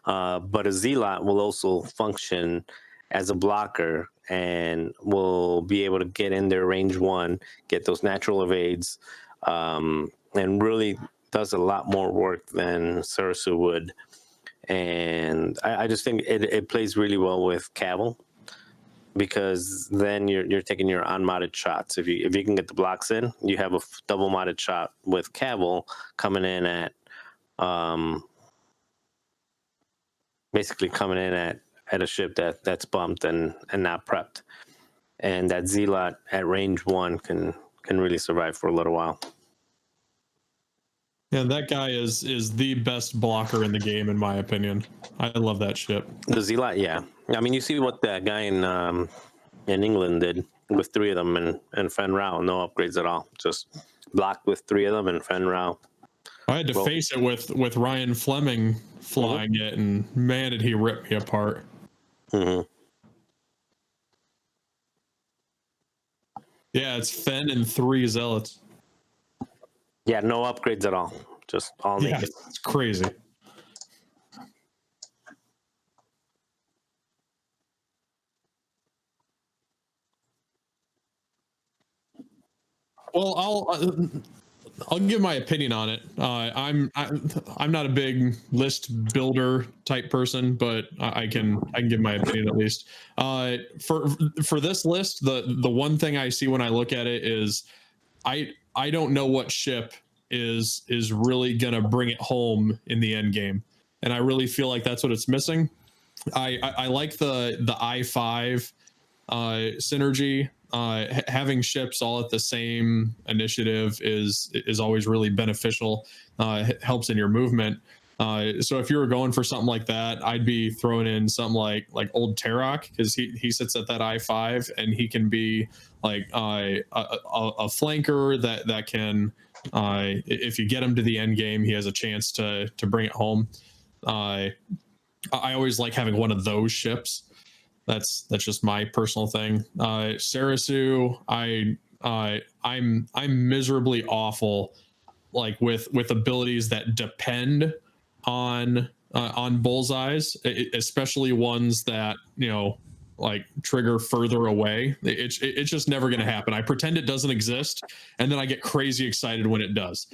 But a Zealot will also function as a blocker and will be able to get in their range 1, get those natural evades, and really does a lot more work than Sarasu would. And I just think it plays really well with Cavill, because then you're taking your unmodded shots. If you can get the blocks in, you have a double modded shot with Cavill coming in at basically coming in at a ship that's bumped and not prepped. And that Zealot at range 1 can really survive for a little while. Yeah, that guy is the best blocker in the game, in my opinion. I love that ship. The Zealot, yeah. I mean, you see what that guy in England did with 3 of them and Fen Rao, no upgrades at all. Just blocked with 3 of them and Fen Rao. I had to face it with Ryan Fleming flying it, and man, did he rip me apart. Mm-hmm. Yeah, it's Fen and 3 Zealots. Yeah, no upgrades at all. Just all naked. It's crazy. Well, I'll give my opinion on it. I'm not a big list builder type person, but I can give my opinion at least. For this list, the one thing I see when I look at it is I don't know what ship is really gonna bring it home in the end game, and I really feel like that's what it's missing. I like the I5 synergy. Having ships all at the same initiative is always really beneficial. It helps in your movement. So if you were going for something like that, I'd be throwing in something like old Tarok, because he sits at that I5 and he can be like a flanker that can, if you get him to the end game, he has a chance to bring it home. I always like having one of those ships. That's just my personal thing. Sarasu, I'm miserably awful, like with abilities that depend on bullseyes, especially ones that like trigger further away. It's just never going to happen. I pretend it doesn't exist, and then I get crazy excited when it does.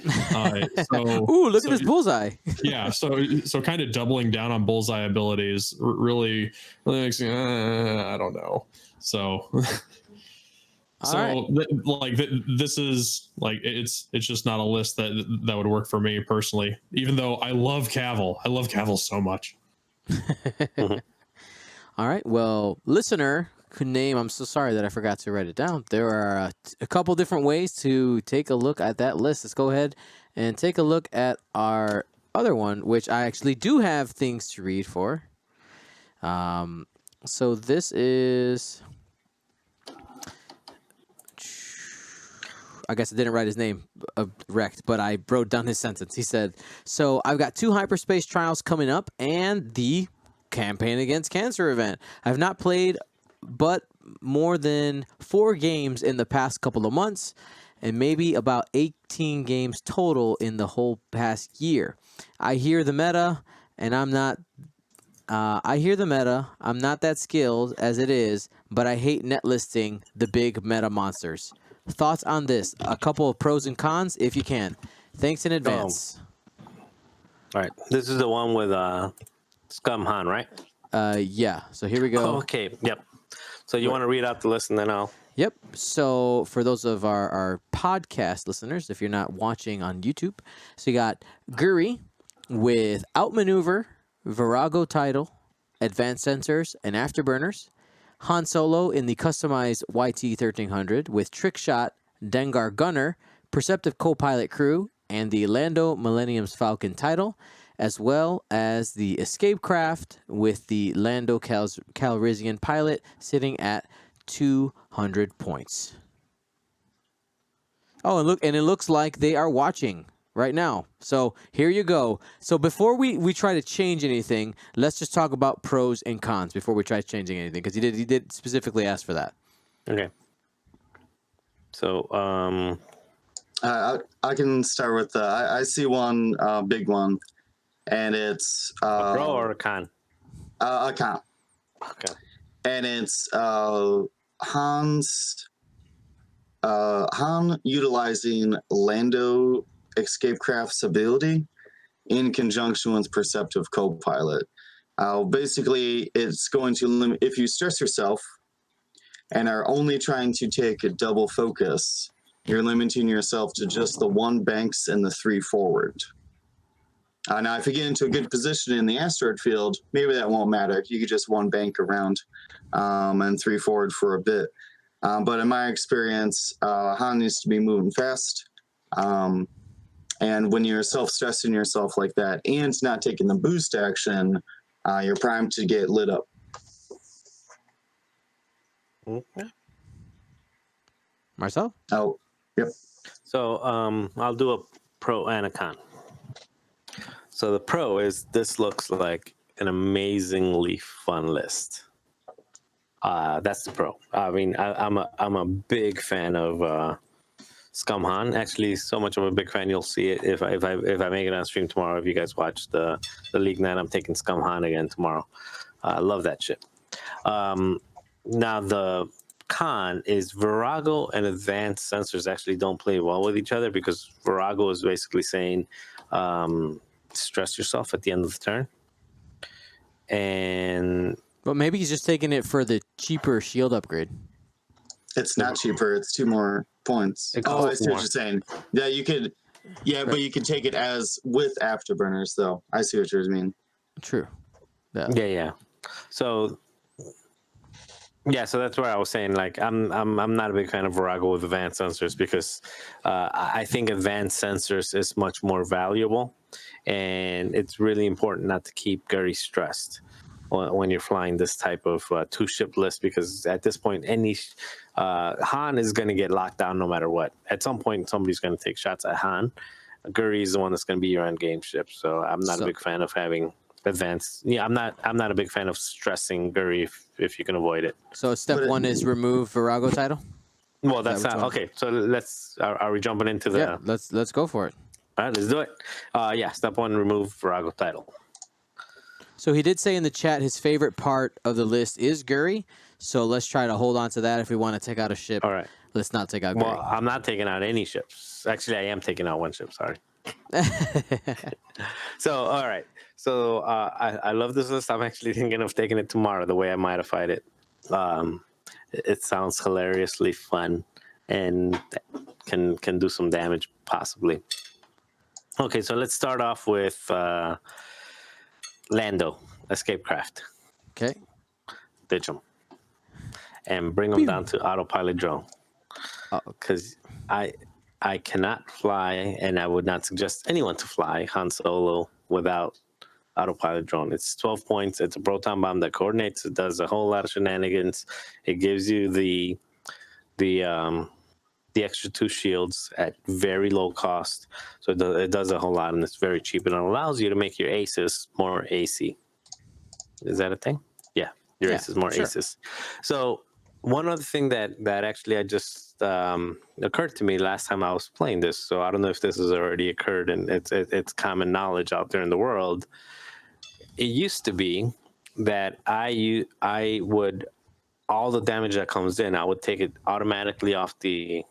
Ooh, look at this bullseye. Yeah, so kind of doubling down on bullseye abilities really makes me I don't know. So this is like it's just not a list that would work for me personally, even though I love Cavill. I love Cavill so much. All right. Well, listener could name, I'm so sorry that I forgot to write it down. There are a couple different ways to take a look at that list. Let's go ahead and take a look at our other one, which I actually do have things to read for. So this is, I guess I didn't write his name wrecked, but I wrote down his sentence. He said, so I've got 2 hyperspace trials coming up and the Campaign Against Cancer event. I've not played but more than 4 games in the past couple of months, and maybe about 18 games total in the whole past year. I hear the meta, and I'm not that skilled as it is, but I hate net listing the big meta monsters. Thoughts on this? A couple of pros and cons, if you can. Thanks in advance. All right. This is the one with Scum Han, right? Yeah. So here we go. Okay. Yep. So you want to read out the list and then I'll... Yep. So for those of our podcast listeners, if you're not watching on YouTube, so you got Guri with Outmaneuver, Virago title, Advanced Sensors, and Afterburners. Han Solo in the customized YT-1300 with Trick Shot, Dengar Gunner, Perceptive Co-Pilot Crew, and the Lando Millennium's Falcon title, as well as the Escape Craft with the Lando Calrissian pilot sitting at 200 points. Oh, and it looks like they are watching right now. So here you go. So before we try to change anything, let's just talk about pros and cons before we try changing anything, because he did specifically ask for that. Okay. So I can start with I see one big one and it's A pro or a con? a con, Okay. and it's Han utilizing Lando Escapecraft's ability in conjunction with Perceptive Copilot. Basically, it's going to limit if you stress yourself and are only trying to take a double focus. You're limiting yourself to just the 1 banks and the 3 forward. Now, if you get into a good position in the asteroid field, maybe that won't matter. You could just 1 bank around and 3 forward for a bit. But in my experience, Han needs to be moving fast. And when you're self-stressing yourself like that and not taking the boost action, you're primed to get lit up. Okay. Marcel? Oh, yep. So I'll do a pro and a con. So the pro is this looks like an amazingly fun list. That's the pro. I mean, I'm a big fan of Scum Han. Actually, so much of a big fan, you'll see it if I make it on stream tomorrow. If you guys watch the League Night, I'm taking Scum Han again tomorrow. I love that shit. Now the con is Virago and advanced sensors actually don't play well with each other because Virago is basically saying stress yourself at the end of the turn. And But maybe he's just taking it for the cheaper shield upgrade. It's not cheaper. It's 2 more points. It Oh, I costs see what more. you're saying. Yeah, you could. Yeah, but you can take it as with afterburners, though. I see what you mean. True. yeah. So that's where I was saying, like, I'm not a big fan of Virago with advanced sensors because I think advanced sensors is much more valuable, and it's really important not to keep Gary stressed when you're flying this type of 2-ship list, because at this point, any Han is going to get locked down no matter what. At some point, somebody's going to take shots at Han. Guri is the one that's going to be your end game ship, so I'm not a big fan of having advanced. Yeah, I'm not a big fan of stressing Guri if you can avoid it. So step 1 is remove Virago title? Well, that's that not okay. So let's. Are we jumping into the? Yeah, let's go for it. All right, let's do it. Step 1, remove Virago title. So he did say in the chat his favorite part of the list is Guri. So let's try to hold on to that. If we want to take out a ship, All right. let's not take out Well, Guri. I'm not taking out any ships. Actually, I am taking out 1 ship. Sorry. So, all right. So I love this list. I'm actually thinking of taking it tomorrow, the way I modified it. It sounds hilariously fun and can do some damage, possibly. Okay, so let's start off with Lando, Escapecraft. Okay. Ditch him. And bring him down to autopilot drone. Because I cannot fly, and I would not suggest anyone to fly Han Solo without autopilot drone. It's 12 points. It's a proton bomb that coordinates. It does a whole lot of shenanigans. It gives you the extra 2 shields at very low cost. So it does a whole lot, and it's very cheap. And it allows you to make your aces more AC. Is that a thing? Yeah, your aces more aces. So one other thing that actually I just occurred to me last time I was playing this, so I don't know if this has already occurred, and it's common knowledge out there in the world. It used to be that I would, all the damage that comes in, I would take it automatically off the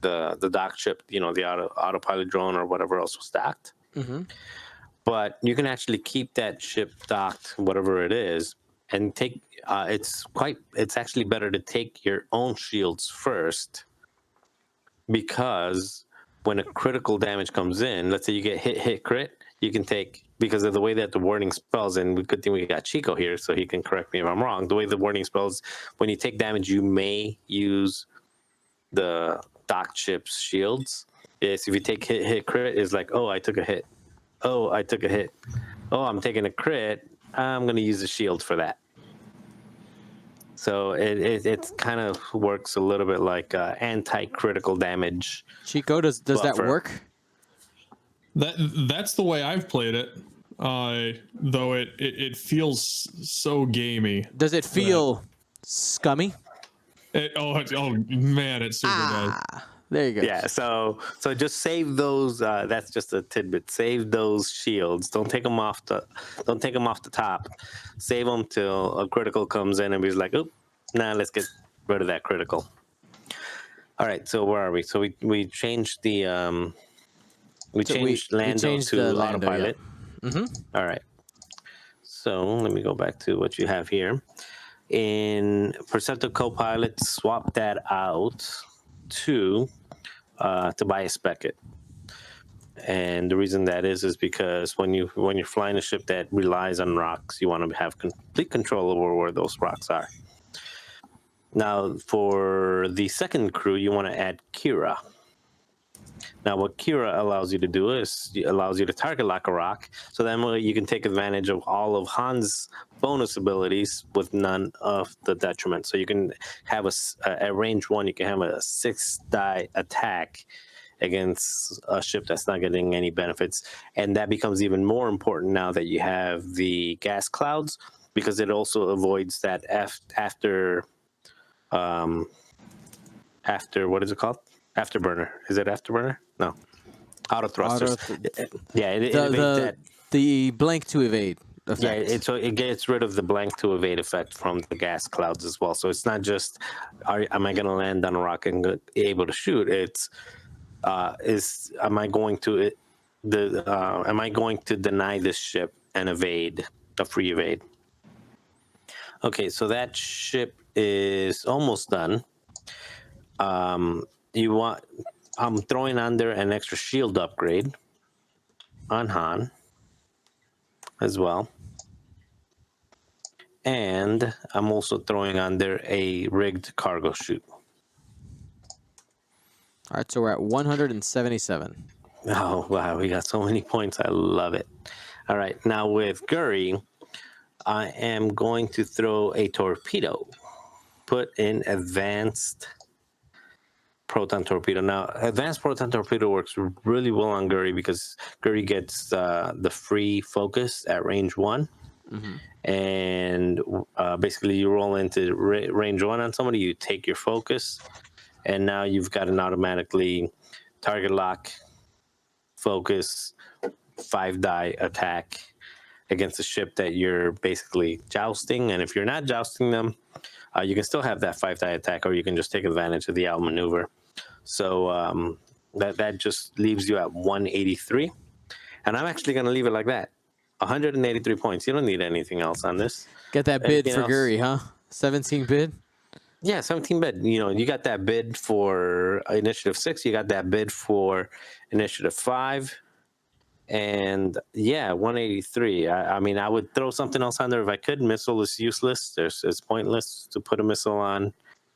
dock chip, the autopilot drone or whatever else was docked. Mm-hmm. But you can actually keep that ship docked, whatever it is, and take. It's actually better to take your own shields first, because when a critical damage comes in, let's say you get hit crit, you can take, because of the way that the wording spells, and good thing we got Chico here so he can correct me if I'm wrong. The way the wording spells, when you take damage, you may use the dock chip's shields. Yes, if you take hit crit, it's like, oh, I took a hit. Oh, I took a hit. Oh, I'm taking a crit. I'm going to use a shield for that. So it kind of works a little bit like anti-critical damage. Chico, does that work? That's the way I've played it. Though it feels so gamey. Does it feel scummy? Oh man, it super does. There you go. Yeah, so just save those. That's just a tidbit. Save those shields. Don't take them off the top. Save them till a critical comes in and he's like, "Oop, nah, let's get rid of that critical." All right, so where are we? So we changed the Lando to the Lando, autopilot. yeah. All right. So let me go back to what you have here. In Perceptive Copilot, swap that out to spec it. And the reason that is because when you're flying a ship that relies on rocks, you want to have complete control over where those rocks are. Now, for the second crew, you want to add Kira. Now, what Kira allows you to do is it allows you to target lock a rock, so then you can take advantage of all of Han's bonus abilities with none of the detriment. So you can have at range 1, you can have a 6-die attack against a ship that's not getting any benefits, and that becomes even more important now that you have the gas clouds, because it also avoids that after what is it called? Afterburner. Is it afterburner? No. Auto thrusters. Yeah, it evades that. The blank to evade effect. Yeah, so it gets rid of the blank to evade effect from the gas clouds as well. So it's not just am I going to land on a rock and be able to shoot? It's am I going to deny this ship and evade a free evade? Okay, so that ship is almost done. I'm throwing on there an extra shield upgrade on Han as well. And I'm also throwing on there a rigged cargo chute. All right, so we're at 177. Oh, wow, we got so many points. I love it. All right, now with Guri, I am going to throw a torpedo. Put in advanced proton torpedo. Now, advanced proton torpedo works really well on Guri because Guri gets the free focus at range 1. And basically you roll into range 1 on somebody, you take your focus, and now you've got an automatically target lock, focus, 5-die attack against a ship that you're basically jousting. And if you're not jousting them, you can still have that 5-die attack, or you can just take advantage of the outmaneuver. So that just leaves you at 183. And I'm actually going to leave it like that. 183 points. You don't need anything else on this. Get that bid for Guri, huh? 17 bid? Yeah, 17 bid. You got that bid for Initiative 6. You got that bid for Initiative 5. And yeah, 183. I mean, I would throw something else on there if I could. Missile is useless. It's pointless to put a missile on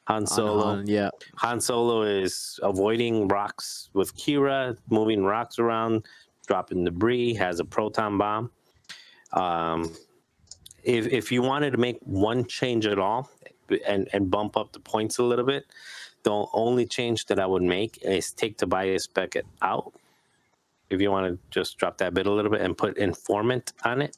Han Solo. Yeah. Han Solo is avoiding rocks with Kira, moving rocks around, dropping debris, has a proton bomb. If you wanted to make one change at all and bump up the points a little bit, the only change that I would make is take Tobias Beckett out. If you want to just drop that bit a little bit and put Informant on it.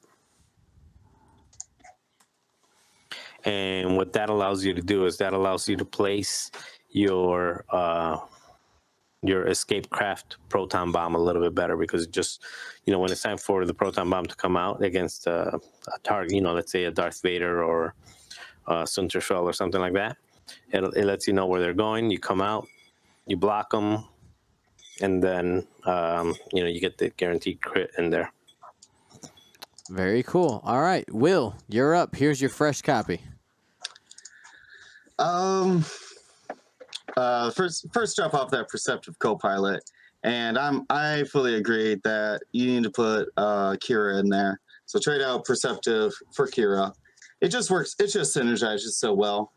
And what that allows you to do is that allows you to place your escape craft proton bomb a little bit better, because it just, when it's time for the proton bomb to come out against a target, let's say a Darth Vader or Sunterfell or something like that, it lets you know where they're going. You come out, you block them, and then you get the guaranteed crit in there. Very cool. All right, Will, you're up. Here's your fresh copy. First drop off that Perceptive Copilot, and I fully agree that you need to put Kira in there. So trade out Perceptive for Kira. It just works. It just synergizes so well.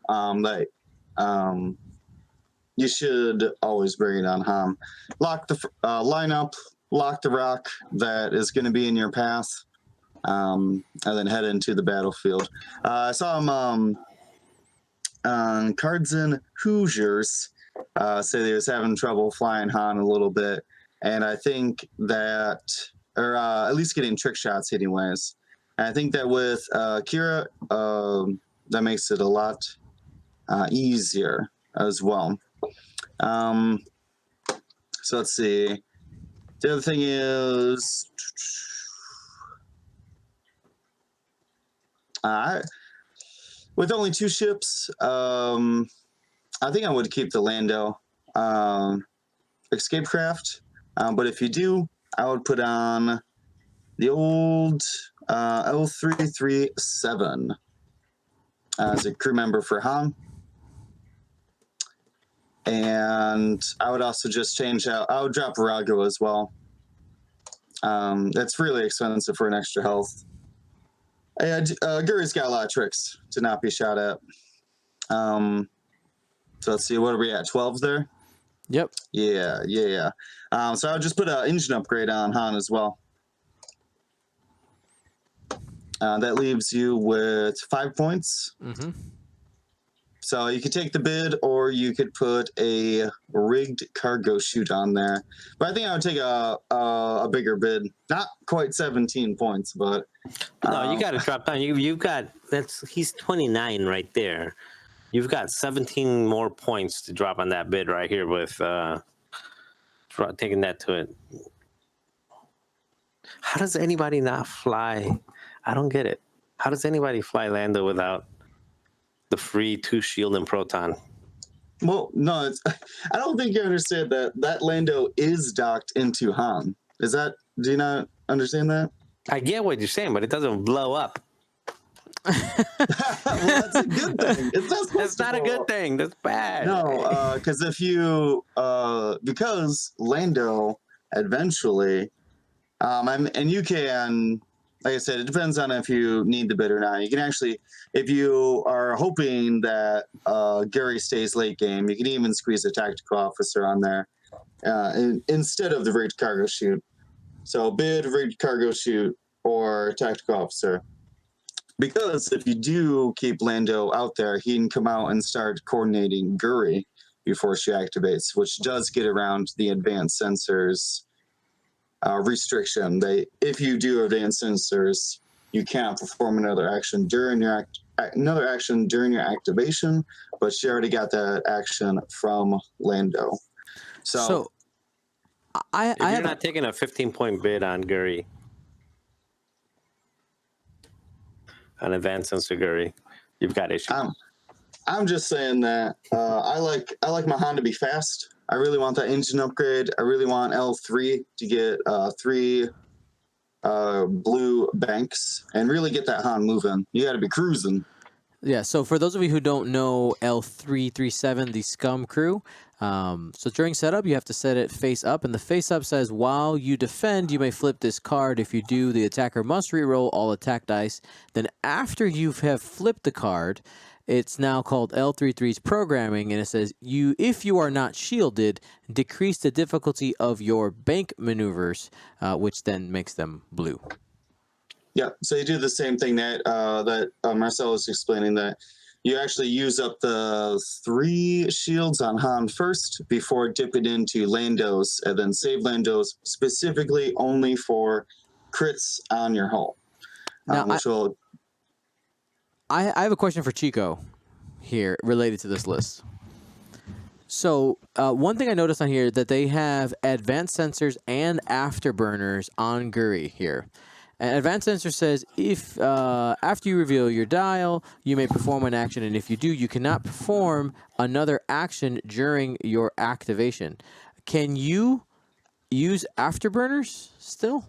You should always bring it on Han. Lock the lineup, lock the rock that is going to be in your path, and then head into the battlefield. I saw him on Cards and Hoosiers say that he was having trouble flying Han a little bit, and I think that, or at least getting trick shots anyways. And I think that with Kira, that makes it a lot easier as well. So let's see. The other thing is, with only 2 ships, I think I would keep the Lando escape craft. But if you do, I would put on the old L337 as a crew member for Han. And I would also just change out, I would drop Virago as well. That's really expensive for an extra health. And Guri's got a lot of tricks to not be shot at. So let's see, what are we at? 12 there? Yep. Yeah. So I would just put an engine upgrade on Han as well. That leaves you with 5 points. Mm-hmm. So you could take the bid, or you could put a rigged cargo chute on there. But I think I would take a bigger bid. Not quite 17 points, but No, you got to drop down. You've got he's 29 right there. You've got 17 more points to drop on that bid right here with taking that to it. How does anybody not fly? I don't get it. How does anybody fly Lando without the free 2 shield and proton? Well, no, I don't think you understand that Lando is docked into Han. Do you not understand that? I get what you're saying, but it doesn't blow up. Well, that's a good thing. That's not a good thing. That's bad. No, because because Lando eventually, and you can, like I said, it depends on if you need the bid or not. You can actually, if you are hoping that Gary stays late game, you can even squeeze a tactical officer on there instead of the rigged cargo chute. So bid, rigged cargo chute, or tactical officer. Because if you do keep Lando out there, he can come out and start coordinating Guri before she activates, which does get around the advanced sensors restriction. If you do advanced sensors, you can't perform another action during your activation, but she already got that action from Lando. So if you're not taking a 15-point bid on Guri, an advanced sensor Guri, you've got issues. I'm just saying that I like my Han to be fast. I really want that engine upgrade. I really want L3 to get 3 blue banks and really get that Han moving. You got to be cruising. Yeah, so for those of you who don't know L337, the Scum crew, so during setup, you have to set it face up, and the face up says, while you defend, you may flip this card. If you do, the attacker must reroll all attack dice. Then after you have flipped the card, it's now called L33's programming, and it says, if you are not shielded, decrease the difficulty of your bank maneuvers, which then makes them blue. Yeah, so you do the same thing that Marcel was explaining, that you actually use up the 3 shields on Han first before dipping into Lando's, and then save Lando's specifically only for crits on your hull. Now, I have a question for Chico here related to this list. So one thing I noticed on here that they have advanced sensors and afterburners on Guri here. And advanced sensor says if after you reveal your dial, you may perform an action, and if you do, you cannot perform another action during your activation. Can you use afterburners still?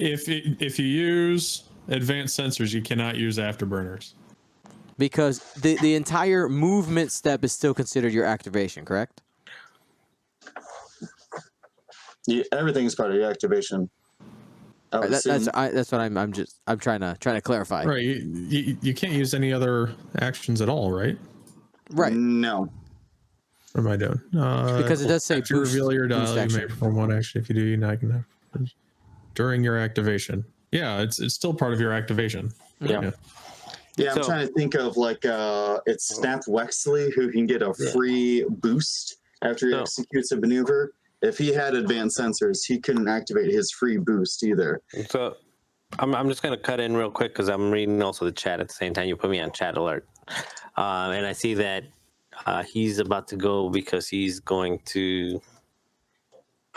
If you use advanced sensors, you cannot use afterburners. Because the entire movement step is still considered your activation, correct? Yeah, everything's part of your activation. Right, that's what I'm trying to clarify. Right, you can't use any other actions at all, right? Right. No. What am I doing? Because it does say after you reveal your dial, you may perform one action. If you do, you can during your activation. Yeah, it's still part of your activation. Yeah. Yeah, I'm trying to think of it's Snap Wexley who can get a free boost after he executes a maneuver. If he had advanced sensors, he couldn't activate his free boost either. So I'm just going to cut in real quick because I'm reading also the chat at the same time. You put me on chat alert. And I see that he's about to go because he's going to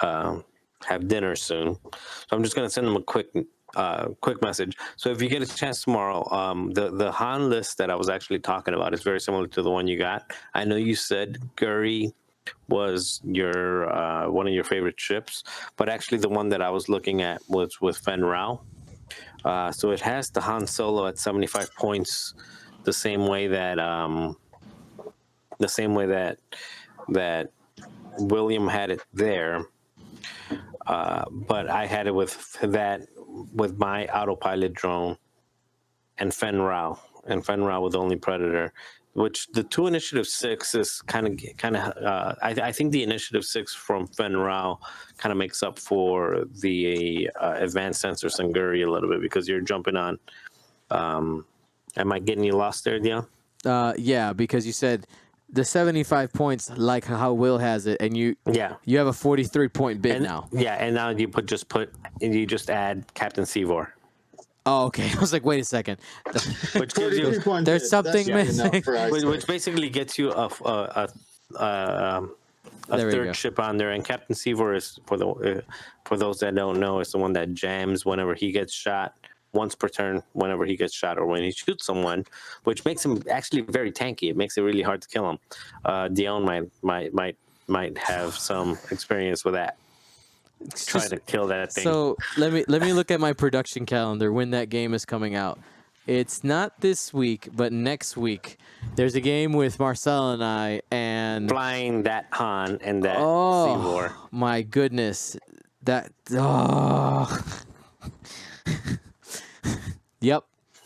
have dinner soon. So I'm just gonna send them a quick message. So if you get a chance tomorrow, the Han list that I was actually talking about is very similar to the one you got. I know you said Guri was your one of your favorite ships, but actually the one that I was looking at was with Fen Rao. So it has the Han Solo at 75 points, the same way that that William had it there. But I had it with my autopilot drone and Fen Rao with only Predator, which the 2 Initiative 6 is kind of. I think the Initiative 6 from Fen Rao kind of makes up for the advanced sensor Sanguri a little bit because you're jumping on. Am I getting you lost there, Dion? Yeah, because you said the 75 points, like how Will has it, and you have a 43-point bid now. Yeah, and now you just add Captain Seavor. Oh, okay. I was like, wait a second. Which gives you, there's something missing. which basically gets you a third ship on there. And Captain Seavor is, for those that don't know, is the one that jams whenever he gets shot. Once per turn, whenever he gets shot or when he shoots someone, which makes him actually very tanky. It makes it really hard to kill him. Dion might have some experience with that. Try to kill that thing. So let me look at my production calendar when that game is coming out. It's not this week, but next week. There's a game with Marcel and I, and flying that Han and that Seavor. My goodness, Yep.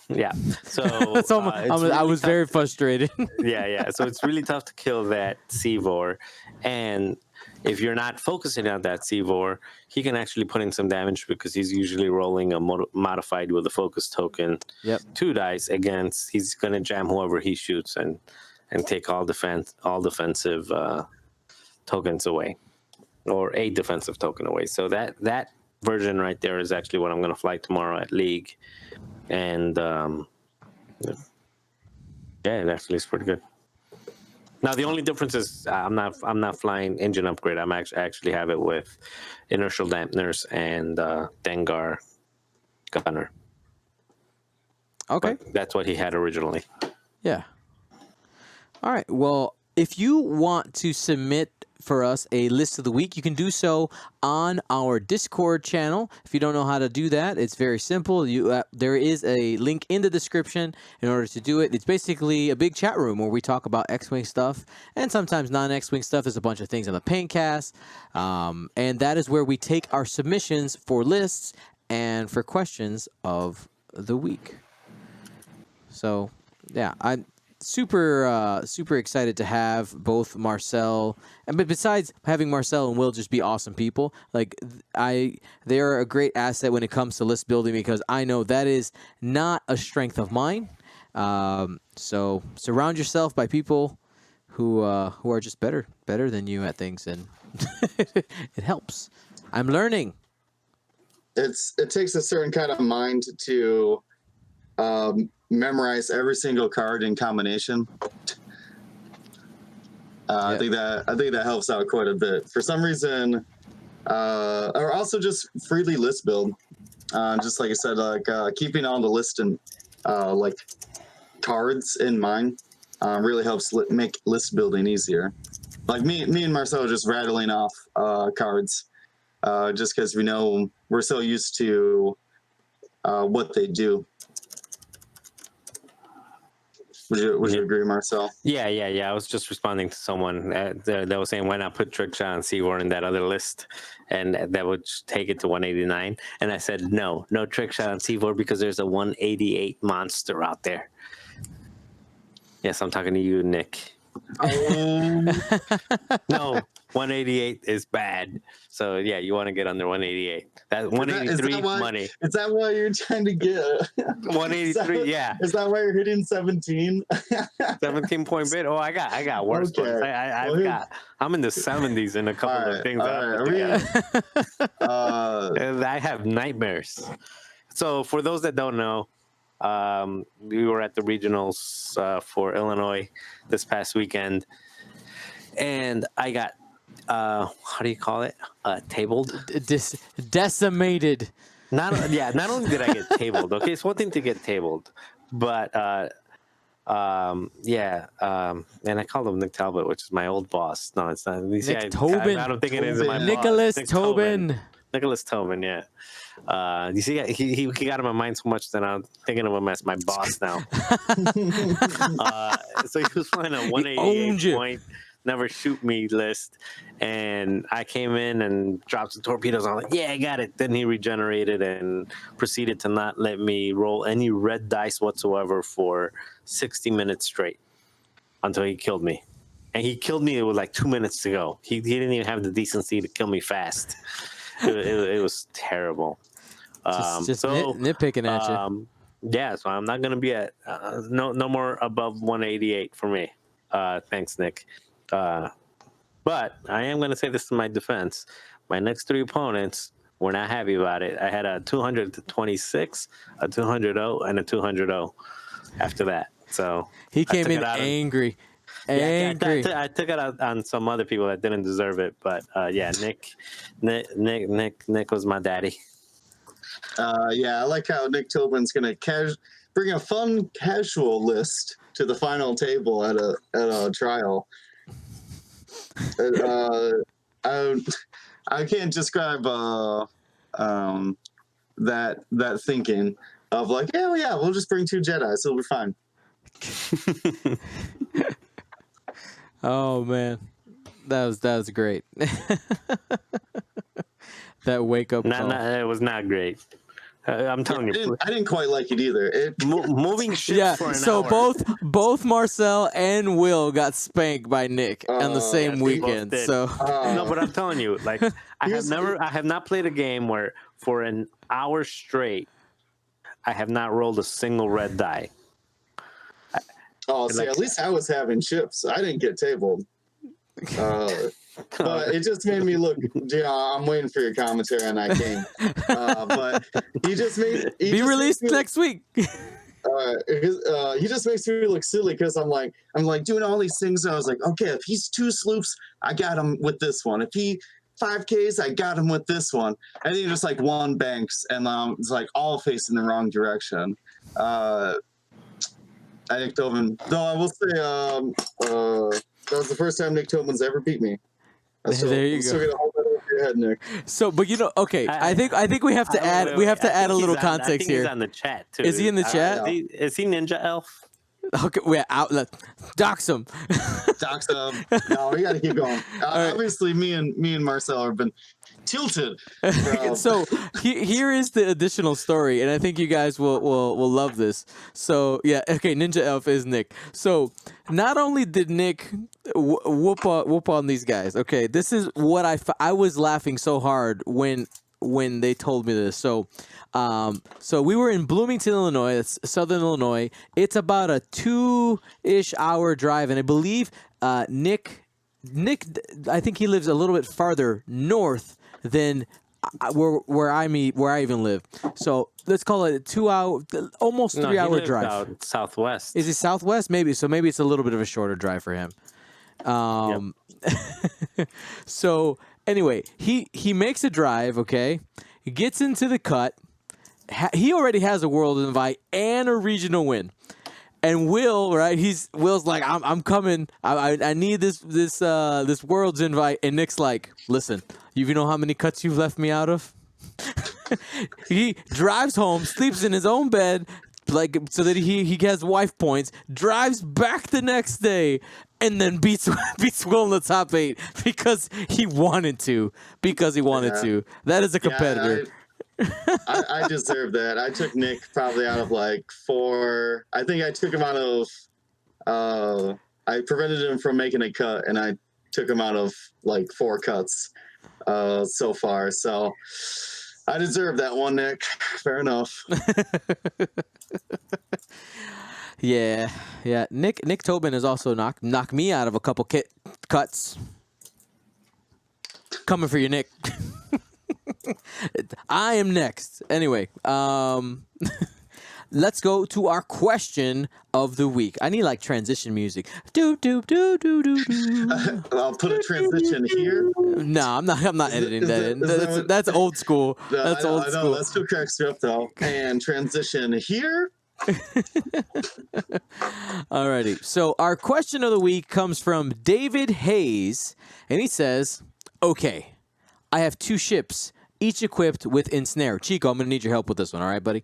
Yeah. So I was very frustrated. Yeah. So it's really tough to kill that Seavor, and if you're not focusing on that Seavor, he can actually put in some damage because he's usually rolling a modified with a focus token. Yep. 2 dice against. He's gonna jam whoever he shoots and take all defensive tokens away, or a defensive token away. So that version right there is actually what I'm gonna fly tomorrow at League. And it actually is pretty good. Now the only difference is I'm not flying engine upgrade. I actually have it with inertial dampeners and Dengar gunner. Okay, but that's what he had originally. Yeah. All right. Well, if you want to submit for us a list of the week, you can do so on our Discord channel. If you don't know how to do that, it's very simple. There is a link in the description in order to do it. It's basically a big chat room where we talk about X-Wing stuff and sometimes non-X-Wing stuff. There's a bunch of things on the Paintcast, and that is where we take our submissions for lists and for questions of the week. So, yeah, I'm super excited to have both Marcel, but besides having Marcel and Will just be awesome people, like they're a great asset when it comes to list building because I know that is not a strength of mine. So surround yourself by people who are just better than you at things, and it helps. I'm learning. It takes a certain kind of mind to memorize every single card in combination. I think that helps out quite a bit. For some reason, or also just freely list build. Just like I said, like keeping all the list and like cards in mind really helps make list building easier. Like me and Marcel are just rattling off cards, just because we know we're so used to what they do. Would you agree, Marcel? Yeah. I was just responding to someone that was saying, why not put Trickshot and Seawar in that other list? And that would take it to 189. And I said, no Trickshot and Seawar because there's a 188 monster out there. Yes, I'm talking to you, Nick. No, 188 is bad. So yeah, you want to get under 188. That 183 money. Is that why you're trying to get 183? Yeah. Is that why you're hitting 17? 17-point bid. Oh, I got worse ones. I'm in the 70s in a couple of things. And I have nightmares. So for those that don't know, we were at the regionals for Illinois this past weekend, and I got how do you call it? Tabled. Decimated. Not only did I get tabled. Okay, it's one thing to get tabled, but and I called him Nick Talbot, which is my old boss. No, it's not. Nick Tobin. I don't think it is my boss. Nicholas Nick Tobin. Nicholas Tobin, yeah. You see, he got in my mind so much that I'm thinking of him as my boss now. So he was flying a 188 point, never shoot me list, and I came in and dropped some torpedoes. I'm like, yeah, I got it. Then he regenerated and proceeded to not let me roll any red dice whatsoever for 60 minutes straight until he killed me. And he killed me with like 2 minutes to go. He didn't even have the decency to kill me fast. It was terrible. Just nitpicking at you. Yeah, so I'm not going to be at no more above 188 for me. Thanks, Nick. But I am going to say this to my defense. My next 3 opponents were not happy about it. I had a 226, a 200-0, and a 200-0 after that. So he came in angry. Angry. I took it out on some other people that didn't deserve it. But Nick was my daddy. I like how Nick Tobin's going to bring a fun casual list to the final table at a trial. I can't describe that thinking of like, yeah, we'll just bring 2 Jedi, so it'll be fine. Oh man, that was great. That wake up call. It was not great. I'm telling you, I didn't quite like it either. Moving ships for an hour. both Marcel and Will got spanked by Nick on the same weekend. So no, but I'm telling you, like I have not played a game where for an hour straight I have not rolled a single red die. At least I was having chips. I didn't get tabled. But it just made me look. I'm waiting for your commentary on that game. But he just made be released next week. He just makes me look silly because I'm like doing all these things. And I was like, okay, if he's 2 sloops, I got him with this one. If he 5Ks, I got him with this one. And then just like 1 banks, and it's like all facing the wrong direction. I think Tobin, though I will say, that was the first time Nick Tobin's ever beat me. There you go. Still gonna hold that over your head, Nick. So, but okay, I think we have to add a little context here. He's on the chat too. Is he in the chat? Is he Ninja Elf? Okay, we're out. Dox him. Dox him. No, we got to keep going. Obviously, me and Marcel have been tilted. So here is the additional story, and I think you guys will love this. So Ninja Elf is Nick. So not only did Nick whoop on these guys. Okay, this is what I was laughing so hard when they told me this. So we were in Bloomington, Illinois. That's Southern Illinois. It's about a 2-ish hour drive, and I believe Nick, I think he lives a little bit farther north than where I even live. So let's call it a 2 hour, almost 3 hour drive. Out southwest. Is it southwest? Maybe. So maybe it's a little bit of a shorter drive for him. So anyway, he makes a drive. Okay, he gets into the cut. He already has a world invite and a regional win. And Will, right? Will's like, I'm coming. I need this world's invite. And Nick's like, listen, you know how many cuts you've left me out of? He drives home, sleeps in his own bed, like so that he has wife points. Drives back the next day, and then beats Will in the top 8 because he wanted to. That is a competitor. I deserve that. I took Nick probably out of like 4. I think I took him out of. I prevented him from making a cut, and I took him out of like 4 cuts so far. So I deserve that one, Nick. Fair enough. Yeah. Nick Tobin has also knocked me out of a couple cuts. Coming for you, Nick. I am next. Anyway, let's go to our question of the week. I need like transition music. Do do do do do do. I'll put a transition here. No, I'm not editing that in. That's old school. No, That's old I know, school. that still cracks me up though. And transition here. Alrighty. So our question of the week comes from David Hayes, and he says, "Okay, I have 2 ships, each equipped with Ensnare." Chico, I'm gonna need your help with this one. All right, buddy.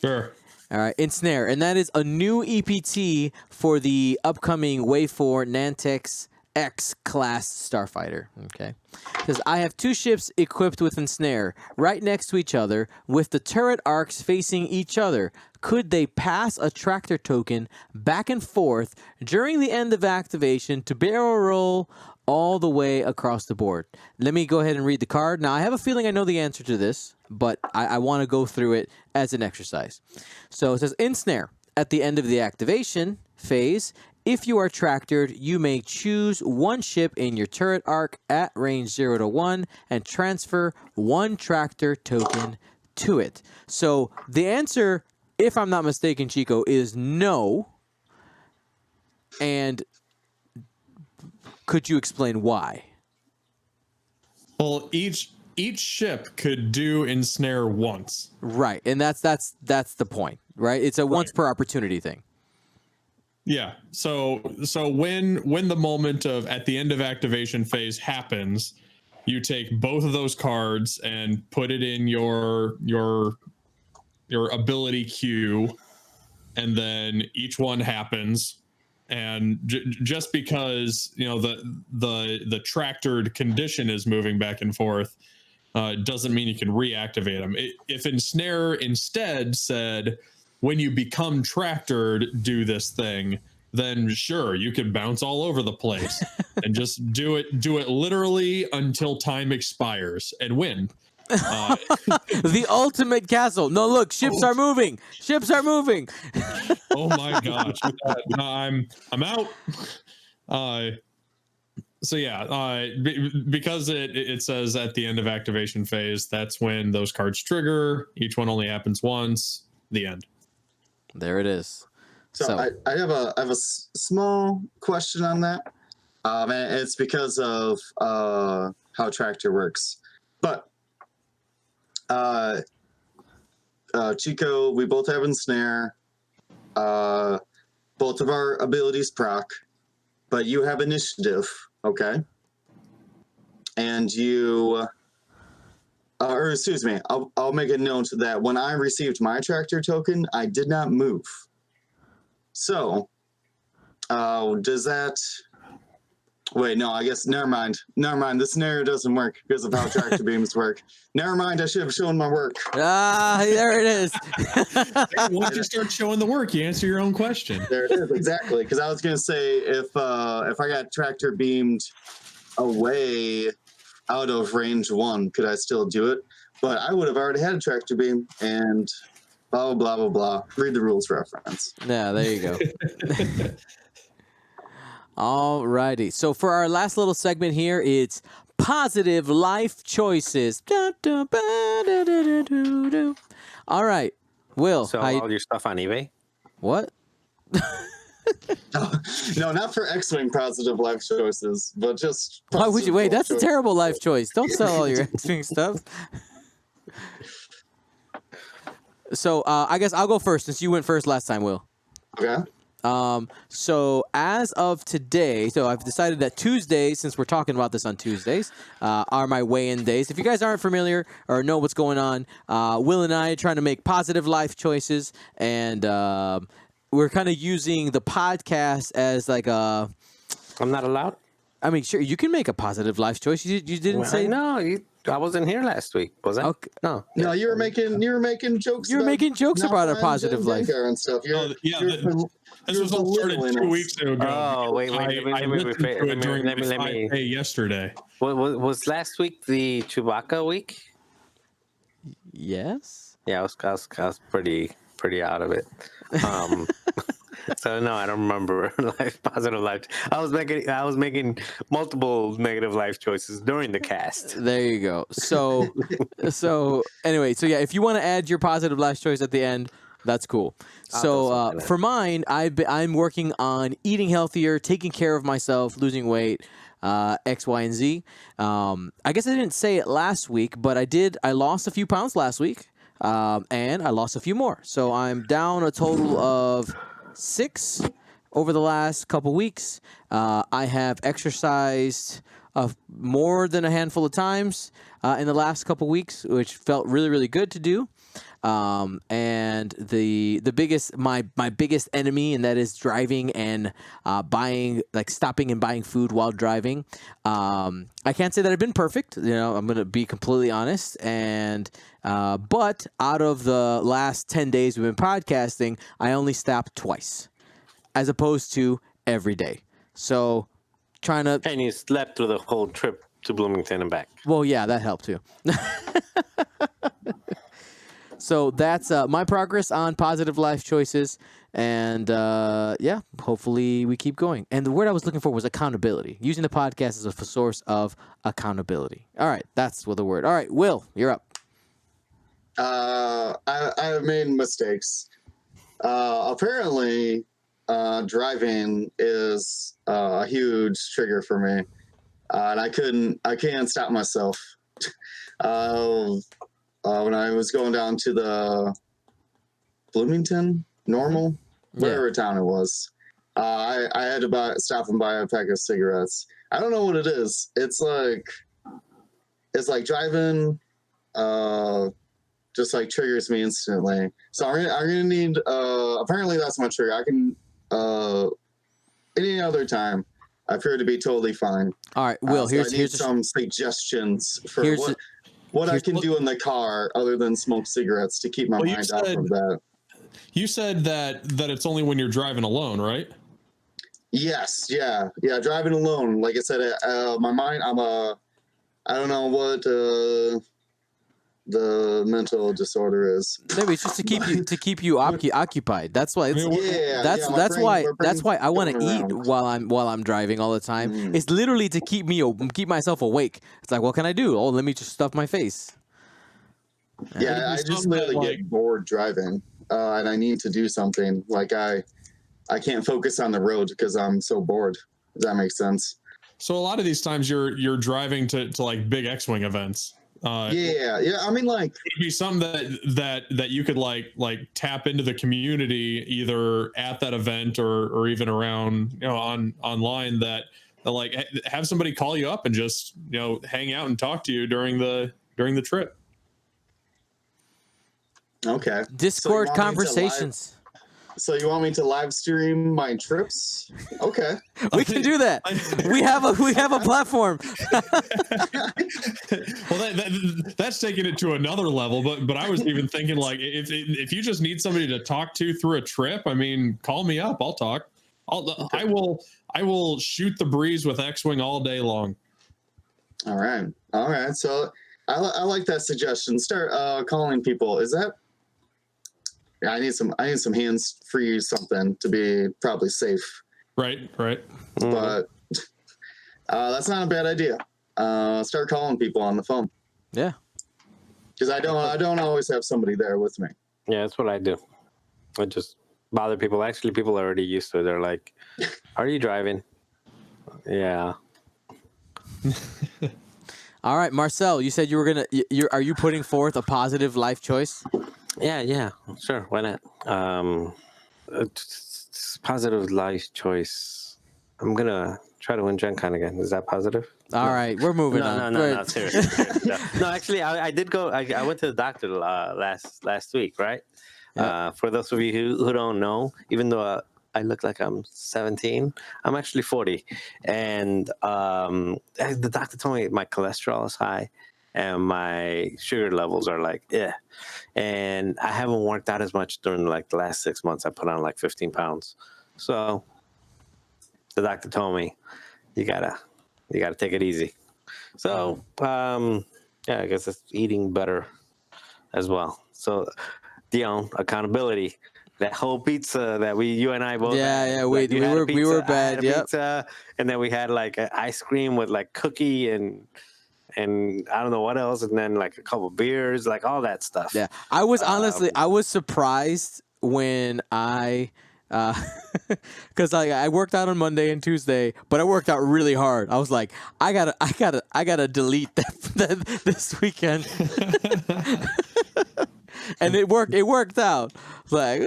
Sure. All right, Ensnare, and that is a new EPT for the upcoming Wave 4 Nantex X class starfighter. Okay, because I have 2 ships equipped with Ensnare right next to each other with the turret arcs facing each other. Could they pass a tractor token back and forth during the end of activation to barrel roll all the way across the board? Let me go ahead and read the card. Now, I have a feeling I know the answer to this, but I want to go through it as an exercise. So it says, Ensnare. At the end of the activation phase, if you are tractored, you may choose 1 ship in your turret arc at range 0 to 1 and transfer 1 tractor token to it. So the answer, if I'm not mistaken, Chico, is no. And could you explain why? Well, each ship could do ensnare once. Right, and that's the point, right? It's a once per opportunity thing. Yeah. So when the moment of at the end of activation phase happens, you take both of those cards and put it in your ability queue, and then each one happens. And just because the tractored condition is moving back and forth doesn't mean you can reactivate them. If Ensnare instead said, when you become tractored, do this thing, then sure, you could bounce all over the place and just do it literally until time expires and win. The ultimate castle. No, look, ships are moving. Ships are moving. Oh my gosh. I'm out. So yeah, because it says at the end of activation phase, that's when those cards trigger. Each one only happens once. The end. There it is. So I have a small question on that. And it's because of how tractor works. But Chico, we both have Ensnare. Both of our abilities proc, but you have initiative, okay? And you, or excuse me, I'll make a note that when I received my tractor token, I did not move. So, does that? Wait, no, I guess, never mind. This scenario doesn't work because of how tractor beams work. Never mind, I should have shown my work. Ah, there it is. Once you start showing the work, you answer your own question. There it is, exactly. Because I was going to say, if I got tractor beamed away out of range 1, could I still do it? But I would have already had a tractor beam and blah, blah, blah, blah, blah. Read the rules reference. Yeah, there you go. All righty. So for our last little segment here, it's positive life choices. All right. Will. So all your stuff on eBay? What? No, not for X-Wing positive life choices, but just... Why would you? Wait, that's a choices. terrible life choice. Don't sell all your X-Wing stuff. So I guess I'll go first since you went first last time, Will. Okay. So as of today, so I've decided that Tuesdays, since we're talking about this on Tuesdays, are my weigh-in days. If you guys aren't familiar or know what's going on, Will and I are trying to make positive life choices, and we're kind of using the podcast as like a... I'm not allowed? I mean, sure, you can make a positive life choice. You didn't say... No, I wasn't here last week, was I? Okay. No. No, you were making jokes. You were making jokes about our Nine positive Gen life. Gengar and stuff. This was all started 2 weeks ago. Oh, wait, I listened to it during my 5K yesterday. Was last week the Chewbacca week? Yes. Yeah, I was pretty out of it. So no, I don't remember positive life. I was making multiple negative life choices during the cast. There you go. So anyway, so yeah, if you want to add your positive life choice at the end, That's cool. I'll So throw something in. for mine, I'm working on eating healthier, taking care of myself, losing weight, X, Y, and Z. I guess I didn't say it last week, but I did. I lost a few pounds last week, and I lost a few more. So I'm down a total of 6 over the last couple weeks. I have exercised more than a handful of times in the last couple weeks, which felt really, really good to do. And the biggest my biggest enemy, and that is driving and buying, like stopping and buying food while driving. I can't say that I've been perfect. I'm gonna be completely honest. And but out of the last 10 days we've been podcasting, I only stopped twice, as opposed to every day. So trying to. And you slept through the whole trip to Bloomington and back. Well, yeah, that helped too. So that's my progress on positive life choices. And yeah, hopefully we keep going. And the word I was looking for was accountability. Using the podcast as a source of accountability. All right, that's what the word. All right, Will, you're up. I've made mistakes. Apparently, driving is a huge trigger for me, and I can't stop myself. When I was going down to the Bloomington, Normal, whatever town it was, I had to stop and buy a pack of cigarettes. I don't know what it is. It's like driving, just like triggers me instantly. So I'm gonna need. Apparently, that's my trigger. I can any other time, I appear to be totally fine. All right, Will. So I need some suggestions for what I can do in the car other than smoke cigarettes to keep my mind off of that. You said that it's only when you're driving alone, right? Yes, yeah, driving alone. Like I said, my mind. I don't know what the mental disorder is. Maybe it's just to keep you occupied. That's why it's that's why I want to eat while I'm driving all the time. It's literally to keep myself awake. It's like, what can I do? Oh, let me just stuff my face. Yeah, I just literally get bored driving, and I need to do something. Like I can't focus on the road because I'm so bored. Does that make sense? So a lot of these times you're driving to like big X-wing events. Yeah. I mean, like, it'd be something that you could like tap into the community either at that event or even around online that like have somebody call you up and just hang out and talk to you during the trip. Okay. Discord conversations. So you want me to live stream my trips? Okay. We can do that. We have a platform. Well, that's taking it to another level. But I was even thinking, like, if you just need somebody to talk to through a trip, I mean, call me up. I'll talk. I will shoot the breeze with X-Wing all day long. All right. So I like that suggestion. Start calling people. Is that? Yeah, I need some hands-free something to be probably safe. Right. But that's not a bad idea. Start calling people on the phone. Yeah. Because I don't always have somebody there with me. Yeah, that's what I do. I just bother people. Actually, people are already used to it. They're like, "Are you driving?" Yeah. All right, Marcel, you said you were gonna. Are you putting forth a positive life choice? Yeah, sure. Why not? Positive life choice. I'm gonna try to win Gen Con again. Is that positive? All right, we're moving on. No, seriously. No, actually, I did go. I went to the doctor last week, right? Yep. For those of you who don't know, even though I look like I'm 17, I'm actually 40, and the doctor told me my cholesterol is high. And my sugar levels are like, and I haven't worked out as much during like the last 6 months. I put on like 15 pounds. So the doctor told me, you gotta take it easy. So I guess it's eating better as well. So accountability. That whole pizza that you and I both had. We were bad. Yeah. Pizza, and then we had like ice cream with like cookie and I don't know what else, and then like a couple beers, like all that stuff. Yeah, I was honestly, I was surprised when I because I worked out on Monday and Tuesday, but I worked out really hard. I was like, I gotta delete that this weekend, and it worked out. Like,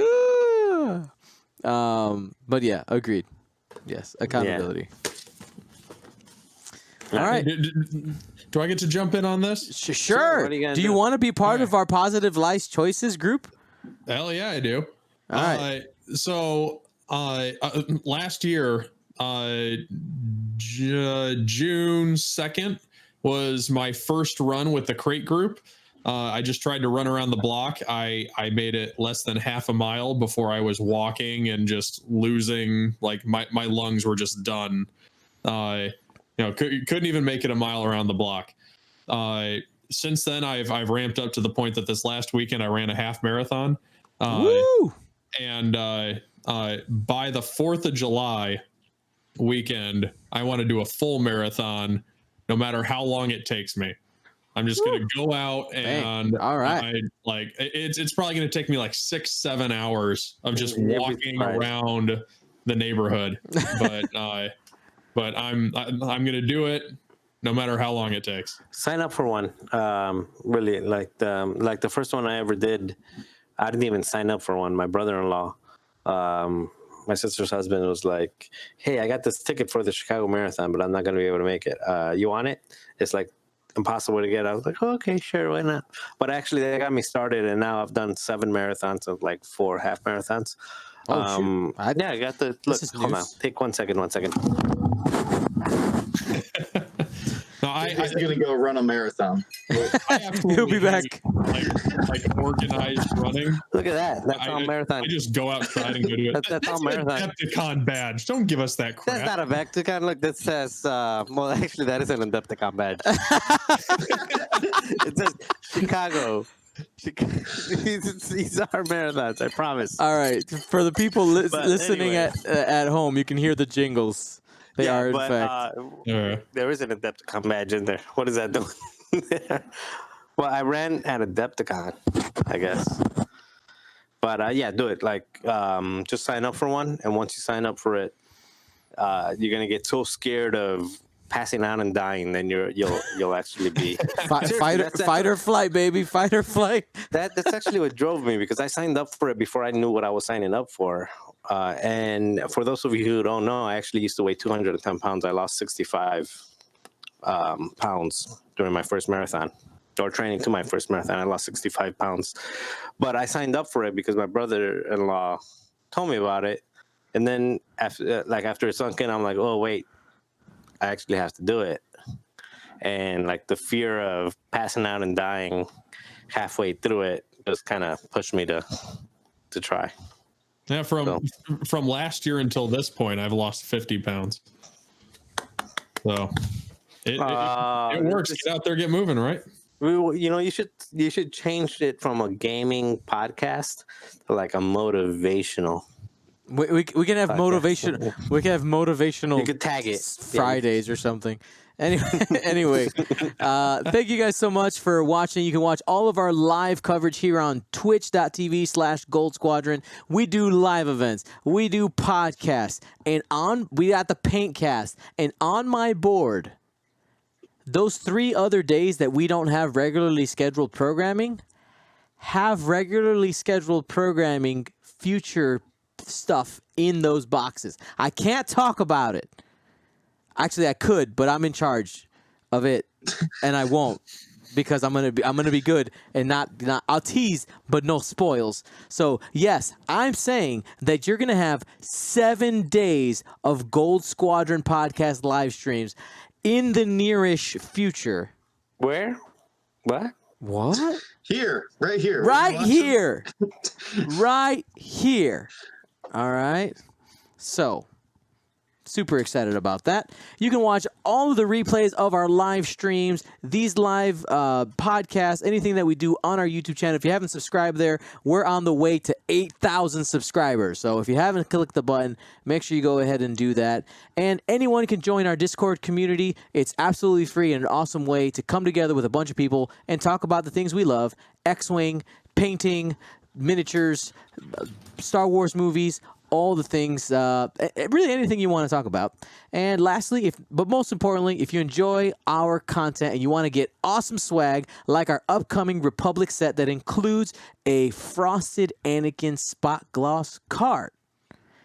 but yeah, agreed. Yes, accountability. All right. Do I get to jump in on this? Sure. What are you gonna Do you do? want to be part of our Positive Life Choices group? Hell yeah, I do. All right. So last year, June 2nd was my first run with the crate group. I just tried to run around the block. I made it less than half a mile before I was walking and just losing, like my lungs were just done. Couldn't even make it a mile around the block. Since then, I've ramped up to the point that this last weekend I ran a half marathon. Woo! And by the 4th of July weekend, I want to do a full marathon, no matter how long it takes me. I'm just going to go out and all right. It's probably going to take me like 6-7 hours of just walking around the neighborhood. But I'm going to do it no matter how long it takes. Sign up for one. Really, like the first one I ever did, I didn't even sign up for one. My brother-in-law, my sister's husband, was like, "Hey, I got this ticket for the Chicago Marathon, but I'm not going to be able to make it. You want it?" It's like impossible to get. I was like, oh, "Okay, sure, why not?" But actually, they got me started, and now I've done 7 marathons of like 4 half marathons. Oh, shoot. Yeah, I got the look. Hold on, take 1 second. 1 second. No, He's going to go run a marathon. He'll be back. Like organized running. Look at that. That's all marathon. I just go outside and go do it. That's all an marathon. Adepticon badge. Don't give us that crap. That's not a Vecticon. Look, that says, well, actually, that is an Adepticon badge. It says Chicago. These are marathons, I promise. All right. For the people listening anyway. at home, you can hear the jingles. They are, in fact. There is an Adepticon badge in there. What is that doing there? Well, I ran at Adepticon, I guess. But yeah, do it. Like, just sign up for one, and once you sign up for it, you're gonna get so scared of passing out and dying, then you'll actually be Fight or flight, baby. Fight or flight. That's actually what drove me, because I signed up for it before I knew what I was signing up for. And for those of you who don't know, I actually used to weigh 210 pounds. I lost 65 pounds during my first marathon, or training to my first marathon. I lost 65 pounds. But I signed up for it because my brother-in-law told me about it. And then after it sunk in, I'm like, oh, wait, I actually have to do it. And like the fear of passing out and dying halfway through it just kind of pushed me to try. Yeah, from last year until this point, I've lost 50 pounds. So it works. Get out there, get moving, right? You should change it from a gaming podcast to like a motivational. We can have motivation. We can have motivational. You could tag it Fridays or something. Anyway, thank you guys so much for watching. You can watch all of our live coverage here on twitch.tv/Gold Squadron. We do live events. We do podcasts. And we got the Paintcast. And on my board, those 3 other days that we don't have regularly scheduled programming, have regularly scheduled programming future stuff in those boxes. I can't talk about it. Actually, I could, but I'm in charge of it, and I won't, because I'm gonna be good and not. I'll tease, but no spoils. So yes, I'm saying that you're gonna have 7 days of Gold Squadron podcast live streams in the nearish future. Where? What? What? Here, right here. Right here. Right here. All right. So, super excited about that. You can watch all of the replays of our live streams, these live podcasts, anything that we do on our YouTube channel. If you haven't subscribed there, we're on the way to 8,000 subscribers. So if you haven't clicked the button, make sure you go ahead and do that. And anyone can join our Discord community. It's absolutely free and an awesome way to come together with a bunch of people and talk about the things we love: X-Wing, painting, miniatures, Star Wars movies, all the things, really anything you want to talk about. And lastly, but most importantly, if you enjoy our content and you want to get awesome swag like our upcoming Republic set that includes a frosted Anakin spot gloss card,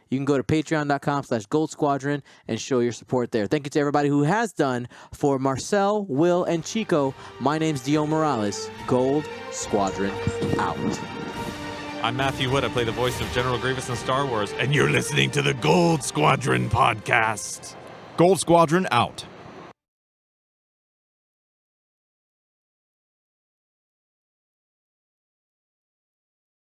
you can go to patreon.com/Gold Squadron and show your support there. Thank you to everybody who has done. For Marcel, Will, and Chico, my name's Dio Morales. Gold Squadron out. I'm Matthew Wood. I play the voice of General Grievous in Star Wars, and you're listening to the Gold Squadron podcast. Gold Squadron out.